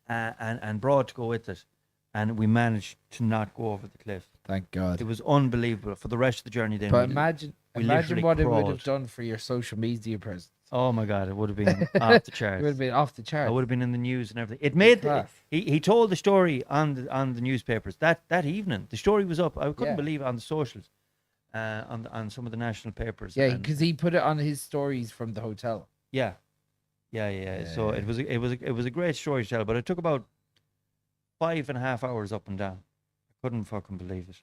And broad to go with it. And we managed to not go over the cliff. Thank God. It was unbelievable. For the rest of the journey then. But imagine what it would have done for your social media presence. Oh my God, it would have been off the charts. It would have been off the charts. I would have been in the news and everything. It made he told the story on the newspapers that evening. The story was up. I couldn't believe it, on the socials, on some of the national papers. Yeah, because he put it on his stories from the hotel. Yeah. So it was a great story to tell, but it took about 5.5 hours up and down. I couldn't fucking believe it,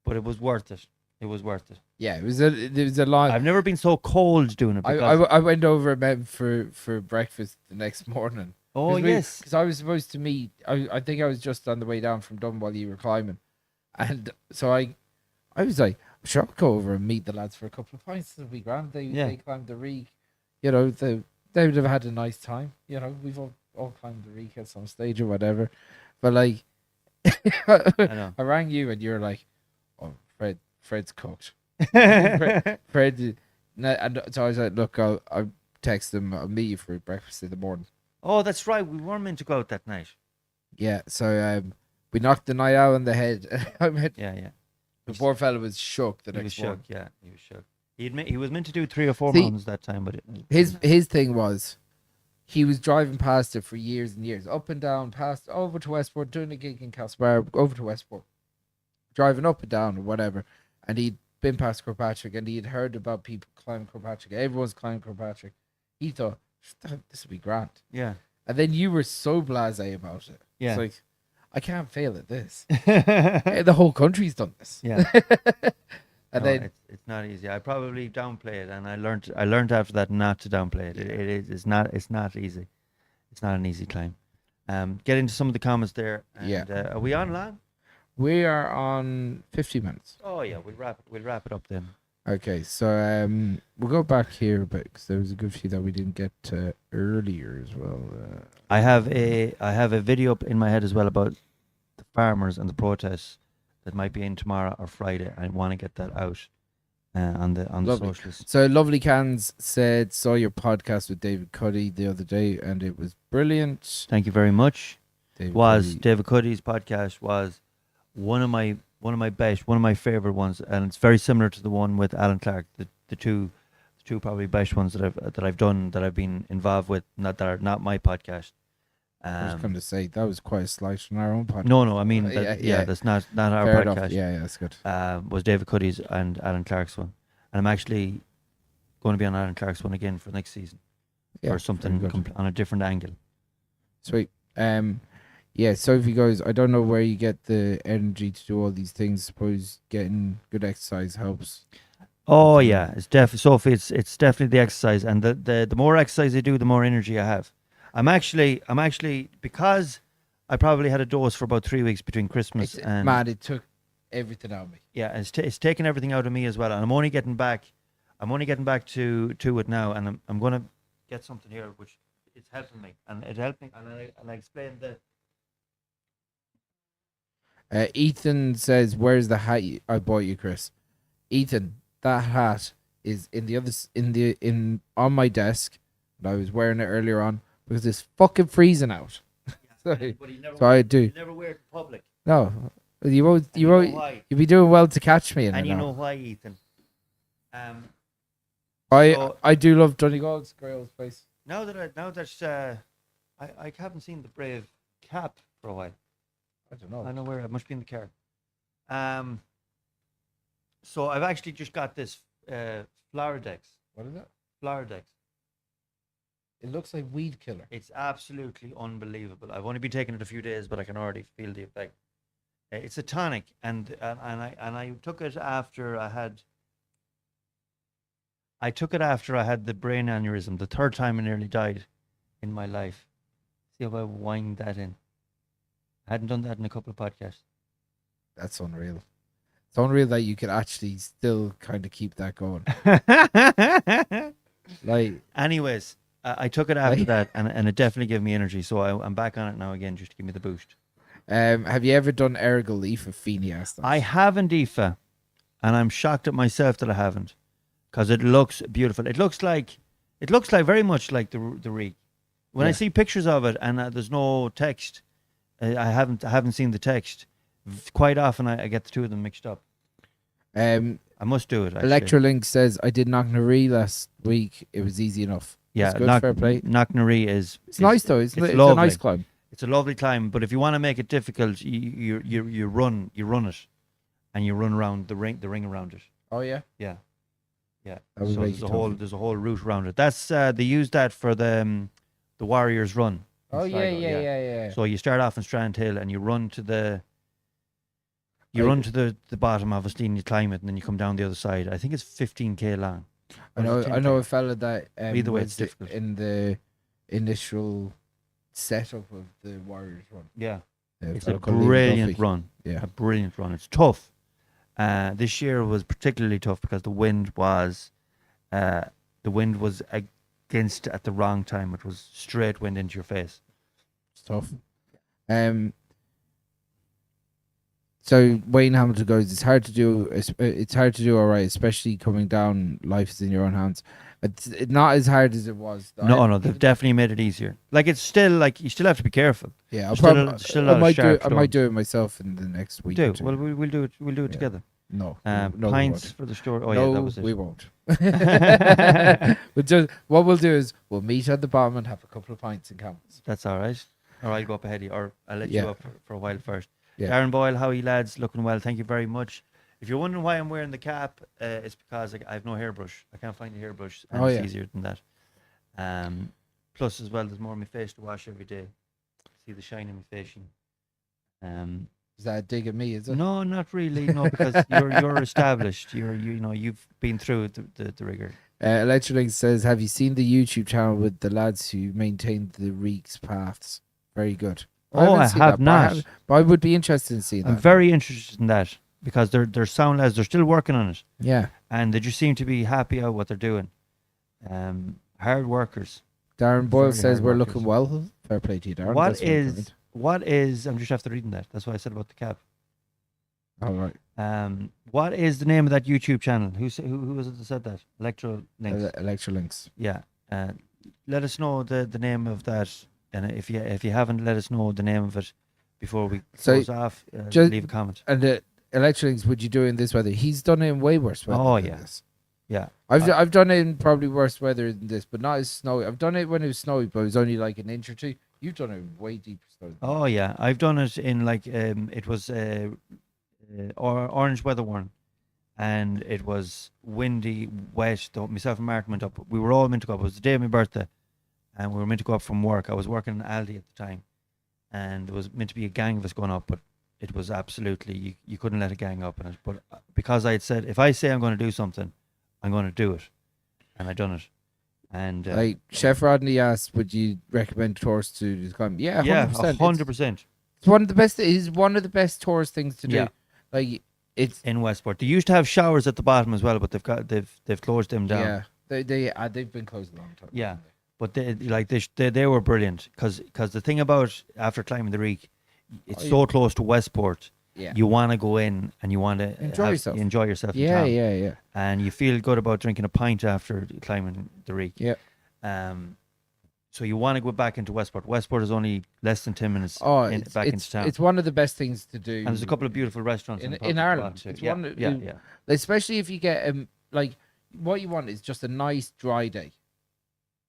but it was worth it. It was worth it. Yeah, it was a long. I've never been so cold doing it. I went over and met him for breakfast the next morning. Oh, yes. Because I was supposed to meet. I think I was just on the way down from Dublin while you were climbing, and so I was like, sure, I'll go over and meet the lads for a couple of pints. It'll be grand. They climbed the Reek. They would have had a nice time. We've all climbed the Reek at some stage or whatever. But like, I rang you and you're like, oh, Fred's cooked. Fred, no, and so I was like, look, I'll text him. I'll meet you for breakfast in the morning. Oh, that's right. We weren't meant to go out that night. Yeah, so we knocked the night out on the head. I mean, Yeah. the poor fella was shook the He was next shook. morning. Yeah, he was shook. He was meant to do 3 or 4 See, mountains that time, but his thing was, he was driving past it for years and years, up and down, past over to Westport, doing a gig in Castlebar, over to Westport, driving up and down or whatever, and he'd been past Kirkpatrick and he'd heard about people climbing Kirkpatrick. Everyone's climbing Kirkpatrick. He thought this would be grand. yeah. And then you were so blasé about it. Yeah. It's like, I can't fail at this. The whole country's done this. Yeah. And No, then it's not easy. I probably downplay it, and I learned after that not to downplay it. It's not easy. It's not an easy climb. Get into some of the comments there. And, Yeah. Are we on long? we are on 50 minutes. Oh yeah, we'll wrap it up then. Okay, so we'll go back here, but because there was a good few that we didn't get to earlier as well. I have a video up in my head as well about the farmers and the protests that might be in tomorrow or Friday. I want to get that out on the Lovely. socials. So Lovely Cans said, saw your podcast with David Cuddy the other day, and it was brilliant. Thank you very much. David Was Cuddy- David Cuddy's podcast was one of my best, one of my favorite ones, and it's very similar to the one with Alan Clark. The two probably best ones that I've done, that I've been involved with, that are not my podcast. I was going to say that was quite a slice on our own podcast. No, I mean yeah. that's not our Fair podcast. enough. Yeah, that's good. Was David Cuddy's and Alan Clark's one, and I'm actually going to be on Alan Clark's one again for next season, Yeah, or something very good. on a different angle. Sweet. Yeah, Sophie goes, I don't know where you get the energy to do all these things. Suppose getting good exercise helps. Oh yeah, it's definitely Sophie. It's definitely the exercise, and the more exercise I do, the more energy I have. I'm actually because I probably had a dose for about 3 weeks between Christmas and Man, it took everything out of me. yeah, it's taken everything out of me as well, and I'm only getting back to it now, and I'm gonna get something here which it's helping me, and it helped me, and I explained the. Ethan says, "Where's the hat I bought you, Chris?" Ethan, that hat is in on my desk, and I was wearing it earlier on because it's fucking freezing out. Sorry. But he never So I do. You never wear it in public. No, you won't. And you know why? You'd be doing well to catch me in And it you now. know why, Ethan? I so- I do love Donegal's Grail's place. Now that I haven't seen the Brave cap for a while. I don't know. I know where it must be in the car. So I've actually just got this Floradex. What is that? Floradex. It looks like weed killer. It's absolutely unbelievable. I've only been taking it a few days, but I can already feel the effect. It's a tonic, and I took it after I had. I took it after I had the brain aneurysm, the third time I nearly died in my life. See how I wind that in. I hadn't done that in a couple of podcasts. That's unreal. It's unreal that you could actually still kind of keep that going. Like, Anyways, I took it after Right. that, and it definitely gave me energy. So I'm back on it now again, just to give me the boost. have you ever done Ergal Leaf of Feeney asked us? I haven't, Aoife, and I'm shocked at myself that I haven't, because it looks beautiful. It looks like very much like the rig. When I Yeah. see pictures of it and there's no text, I haven't seen the text. Quite often I get the two of them mixed up. I must do it. Actually. Electrolink says, I did Knocknaree last week. It was easy enough. Yeah, It's good, fair play. Knocknaree is. It's nice though. It's a lovely. nice climb. It's a lovely climb, but if you want to make it difficult, you run it, and you run around the ring around it. Oh yeah. Yeah. That would So make it tough. there's a whole route around it. That's they use that for the Warriors Run. in Oh yeah, Sligo, yeah. So you start off in Strand Hill and you run to the bottom obviously, and you climb it, and then you come down the other side. I think it's 15k long. I know a fella that Either way, was it's difficult. in the initial setup of the Warriors Run. Yeah, it's fella a called Liam brilliant Duffy. run. Yeah. A brilliant run. It's tough. This year was particularly tough because the wind was against at the wrong time. It was straight wind into your face. It's tough. So Wayne Hamilton goes, it's hard to do. It's hard to do all right, especially coming down. Life is in your own hands. It's not as hard as it was. No, they've definitely made it easier. Like it's still like you still have to be careful. Yeah, There's still a lot of sharp I might stones. do it myself in the next week. Or Do two. well. We'll do it. We'll do it Yeah. together. No, Pints for the store. Oh no, yeah, that was it. we won't. What we'll do is we'll meet at the bottom and have a couple of pints in Campbell's. That's all right. Or I'll go up ahead of you, or I'll let Yeah. you up for a while first. Yeah. Darren Boyle, how are you lads? Looking well. Thank you very much. If you're wondering why I'm wearing the cap, it's because I have no hairbrush. I can't find the hairbrush, and Oh, it's yeah. easier than that. Plus, as well, there's more of my face to wash every day. See the shine in my face. Is that a dig at me? Is it? No, not really. No, because you're established. You've been through the rigor. Electrolink says, have you seen the YouTube channel with the lads who maintained the Reeks paths? Very good. Oh, I haven't seen have that, not. but I would be interested in seeing I'm that. very interested in that because they're sound lads. They're still working on it, Yeah. and they just seem to be happy at what they're doing. Hard workers. Darren Boyle Very says hard we're workers. looking well. Fair play to you, Darren. What That's very is kind. what is? I'm just after reading that. That's what I said about the cap. All right. What is the name of that YouTube channel? Who was it that said that? Electro Links. Electrolinks. Yeah. Let us know the name of that, and if you haven't, let us know the name of it before we So, close off. just- Leave a comment. And Electrolinks, would you do it in this weather? He's done it in way worse weather. Oh, than yeah. this. Yeah. I've done it in probably worse weather than this, but not as snowy. I've done it when it was snowy, but it was only like an inch or two. You've done it in way deeper snow. than Oh yeah, I've done it in like it was orange weather warning, and it was windy, wet. Myself and Mark went up. We were all meant to go up. It was the day of my birthday, and we were meant to go up from work. I was working in Aldi at the time, and there was meant to be a gang of us going up, but it was absolutely you couldn't let a gang up in it. But because I had said if I say I'm going to do something, I'm going to do it, and I done it. And like Chef Rodney asked, would you recommend tours to the climb? Yeah, 100%. 100%. It's one of the best. It's one of the best tourist things to do. Yeah. Like it's In Westport, they used to have showers at the bottom as well, but they've closed them down. yeah. They've been closed a long time. Yeah. But they were brilliant because the thing about after climbing the Reek, it's so close to Westport. Yeah. You want to go in and you want to Enjoy yourself. Enjoy yourself. in Yeah, town. yeah. And you feel good about drinking a pint after climbing the Reek. Yeah. So you want to go back into Westport. Westport is only less than 10 minutes back into town. It's one of the best things to do. And there's a couple of beautiful restaurants in and pubs as Ireland. well, too. It's Yeah, one of- yeah. Especially if you get like what you want is just a nice dry day,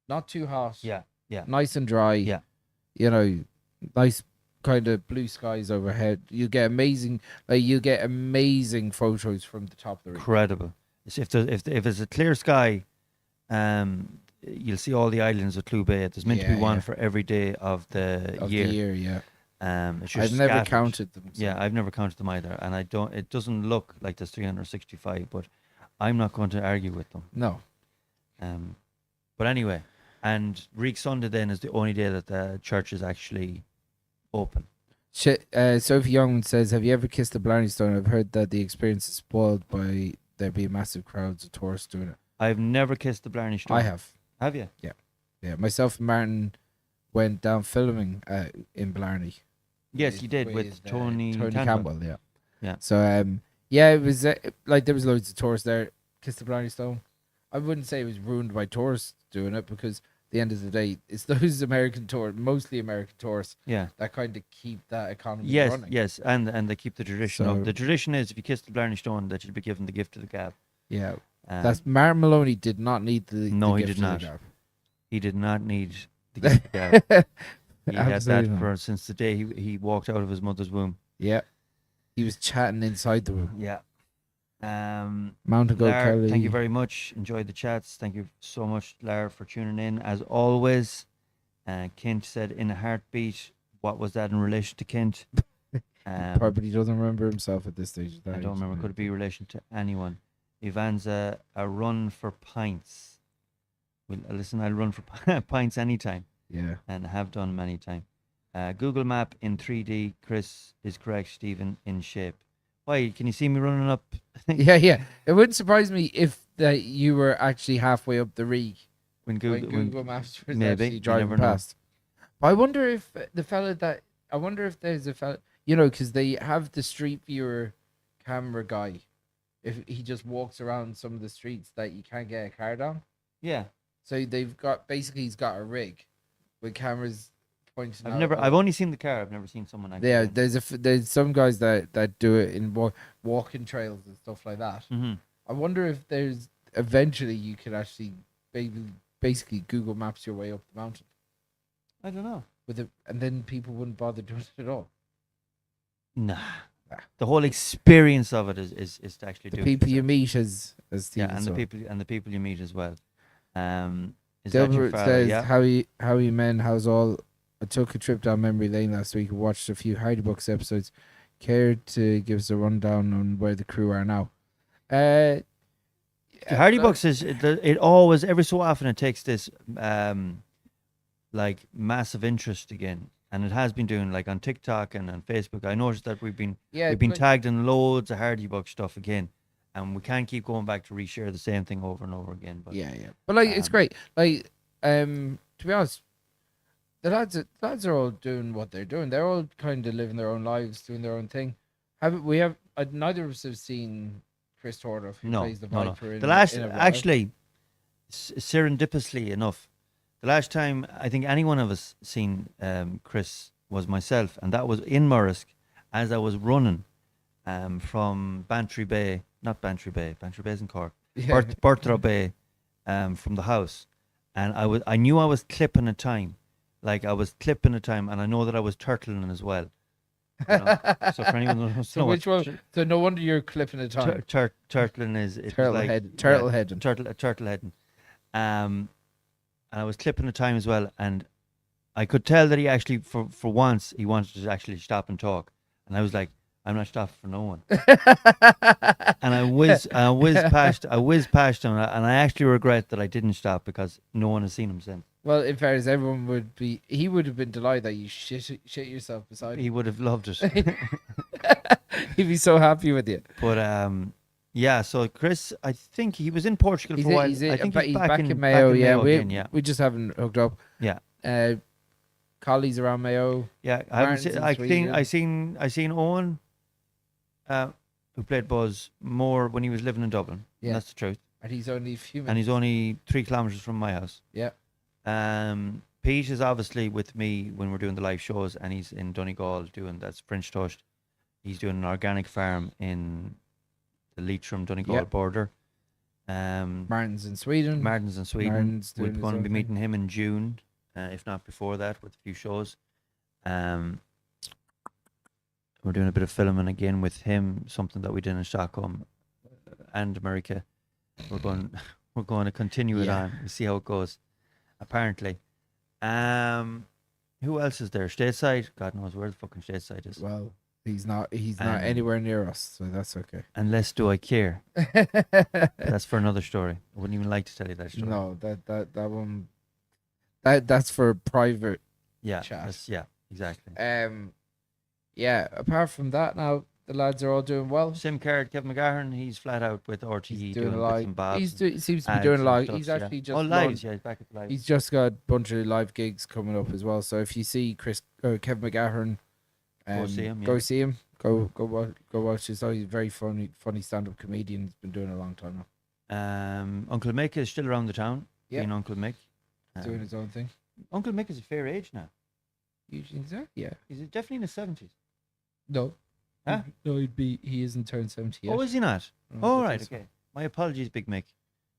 not too hot. Yeah, yeah. Nice and dry. Yeah. You know, nice kind of blue skies overhead. You get amazing photos from the top of the Reek. Incredible. If it's a clear sky, you'll see all the islands of Clew Bay. There's meant to be Yeah, one yeah. for every day of the Of year. the year, yeah. It's just I've never scattered. counted them. so- Yeah, I've never counted them either, and I don't. It doesn't look like there's 365, but I'm not going to argue with them. No. But anyway, and Reek Sunday then is the only day that the church is actually open. Sophie Young says, have you ever kissed a Blarney Stone? I've heard that the experience is spoiled by there being massive crowds of tourists doing it. I've never kissed the Blarney Stone. I have. Have you? Yeah, myself and Martin went down filming in Blarney. Yes, you did with Tony Tony Campbell. Campbell. Yeah. Yeah. So yeah, it was like there was loads of tourists there. Kissed the Blarney Stone. I wouldn't say it was ruined by tourists doing it because at the end of the day, it's those American tourists, mostly American tourists, Yeah. that kind of keep that economy Yes, running. yes, and they keep the tradition. So- The tradition is if you kiss the Blarney Stone, that you'll be given the gift of the Gav. Yeah. Um, That's Martin Maloney did not need the No, the he gift did of the not. Gav. he did not need the gift of the Gav. He had Absolutely that not. since the day he walked out of his mother's womb. Yeah. He was chatting inside the room. Yeah. Mountain Goat Lar, Kelly. thank you very much. Enjoyed the chats. Thank you so much, Lara, for tuning in as always. Kent said in a heartbeat. What was that in relation to Kent? Probably doesn't remember himself at this stage. I don't remember. Could it be in relation to anyone? Ivan's a run for pints. Listen, I'll run for pints anytime, Yeah. and have done many times. Google Map in 3D. Chris is correct. Stephen in shape. Why? Can you see me running up? Yeah. It wouldn't surprise me if that you were actually halfway up the Reek when when Google, Google Maps was maybe, actually you driving never know. past. But I wonder if the fella that there's a fella. you know, because they have the street viewer camera guy. If he just walks around some of the streets that you can't get a car down, Yeah. so they've got basically he's got a rig with cameras pointing out. I've only seen the car. I've never seen someone actually. Yeah, there's some guys that do it in walking trails and stuff like that. Mm-hmm. I wonder if there's eventually you could actually basically Google Maps your way up the mountain I don't know. with it, and then people wouldn't bother doing it at all. Nah. Nah. The whole experience of it is to actually The do it people you yourself. meet as Steven Yeah, and saw. the people you meet as well. Is that your Dilbert father? says, Yeah. how you men, how's all? I took a trip down memory lane last week and watched a few Hardy Bucks episodes. Care to give us a rundown on where the crew are now? The Hardy Bucks it always every so often it takes this like massive interest again, and it has been doing like on TikTok and on Facebook. I noticed that we've been tagged in loads of Hardy Buck stuff again, and we can't keep going back to reshare the same thing over and over again. But but like it's great. Like to be honest, the lads are all doing what they're doing. They're all kind of living their own lives, doing their own thing. Neither of us have seen Chris Tordoff, who plays the Viper. The last, actually, serendipitously enough, the last time I think any one of us seen Chris was myself, and that was in Murrisk as I was running from Bantry Bay, not Bantry Bay, Bantry Bay's in Cork, Bertra Bay, from the house, and I knew I was clipping a time, and I know that I was turtling as well. You know? So for anyone who doesn't So know which one? So no wonder you're clipping a time. turtling is Turtle like, heading. turtle heading. And I was clipping the time as well, and I could tell that he actually, for once, he wanted to actually stop and talk, and I was like, I'm not stopping for no one. And I whizzed past him, and I actually regret that I didn't stop because no one has seen him since. Well, in fairness, he would have been delighted that you shit yourself beside him. He would have loved it. He'd be so happy with you. But yeah. So Chris, I think he was in Portugal for a while. He's I think he's back in Mayo. We just haven't hooked up. Yeah. Collies around Mayo. Yeah, I seen Owen, who played Buzz more when he was living in Dublin. Yeah, that's the truth. And he's only a few minutes. And he's only 3 kilometers from my house. Yeah. Pete is obviously with me when we're doing the live shows, and he's in Donegal doing that's French toast. He's doing an organic farm in the Leitrim Donegal border. Martin's in Sweden. We're going to be meeting him in June, if not before that, with a few shows. We're doing a bit of filming again with him, something that we did in Stockholm and America. We're going to continue it on. We'll see how it goes. Apparently. Who else is there? Stateside? God knows where the fucking Stateside is. Well, he's not anywhere near us, so that's okay. Unless do I care? That's for another story. I wouldn't even like to tell you that story. No, that one that's for private chat. Yeah, exactly. Yeah, apart from that, now the lads are all doing well. Sim Card, Kevin McGahern, he's flat out with RTE doing a lot. bits and bobs. He seems to be doing a lot. He's actually just lives. Yeah, he's back at the live. He's just got a bunch of live gigs coming up as well. So if you see Kevin McGahern, go see him. Go see him. Go watch his. He's a very funny stand-up comedian. He's been doing it a long time now. Uncle Mick is still around the town. Yeah, being Uncle Mick, doing his own thing. Uncle Mick is a fair age now. You think so? Yeah. He's definitely in his 70s. No. Huh? No, he isn't turned 70 yet. Oh, is he not? Oh, right, okay. My apologies, Big Mick.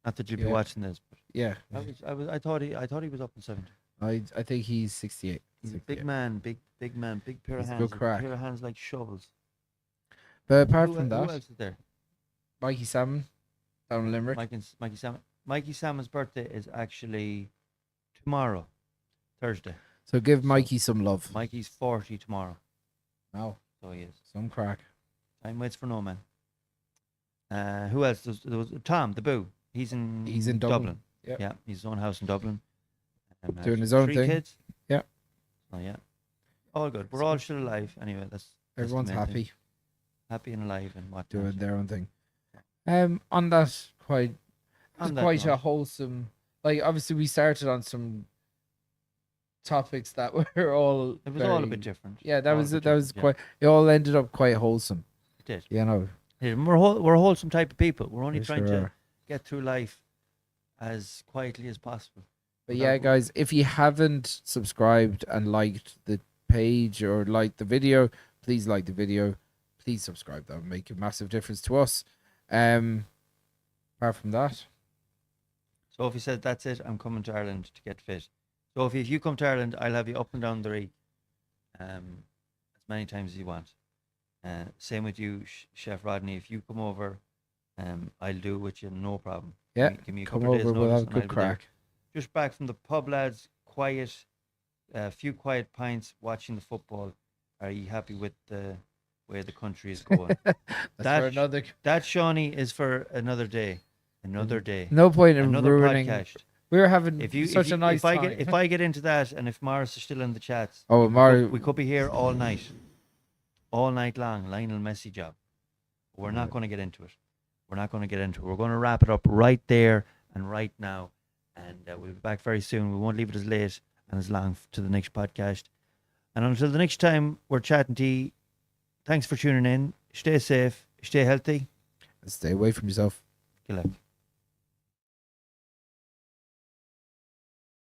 Not that you'll be watching this, but yeah. I thought he was up in 70. I think he's 68. He's a big man, big pair of hands. Good crack. Pair of hands like shovels. But apart from that, who else is there? Mikey Salmon down in Limerick. Mikey Salmon. Mikey Salmon's birthday is actually tomorrow, Thursday. So give Mikey some love. Mikey's 40 tomorrow. Wow. So he is. Some crack. Time waits for no man. Who else? There was Tom, the Boo. He's in Dublin. Yep. Yeah, he's his own house in Dublin. Doing his own 3 thing. Kids. Yeah. Oh yeah. All good. We're all still alive. Anyway, everyone's happy. Happy and alive and what doing their own thing. On that quite a wholesome. Like obviously we started on some topics that were all. It was all a bit different. Yeah, that All a was bit that was different, quite. It all ended up quite wholesome. It did. You know. Yeah, we're a wholesome type of people. We're only We trying sure to are. get through life as quietly as possible. But without- yeah, guys, if you haven't subscribed and liked the page or liked the video, please like the video. Please subscribe. That would make a massive difference to us. Apart from that, Sophie said, "That's it. I'm coming to Ireland to get fit." Sophie, if you come to Ireland, I'll have you up and down the Ree, as many times as you want. Same with you, Chef Rodney. If you come over, I'll do it with you, no problem. Yeah, give me a come couple of over. days We'll notice have a and I'll good be there. crack. Just back from the pub, lads. Quiet, a few quiet pints, watching the football. Are you happy with the way the country is going? That's That- for another. That, Shawnee, is for another day. Another day. No point in Another ruining. podcast. We were having If a nice time. if I get into that, and if Morris is still in the chats, Oh, Mario. we could be here all night long. Lionel Messi job. We're not going to get into it. We're not going to get into it. We're going to wrap it up right there and right now, and we'll be back very soon. We won't leave it as late and as long to the next podcast. And until the next time we're chatting to you, thanks for tuning in. Stay safe. Stay healthy. Stay away from yourself. Good luck.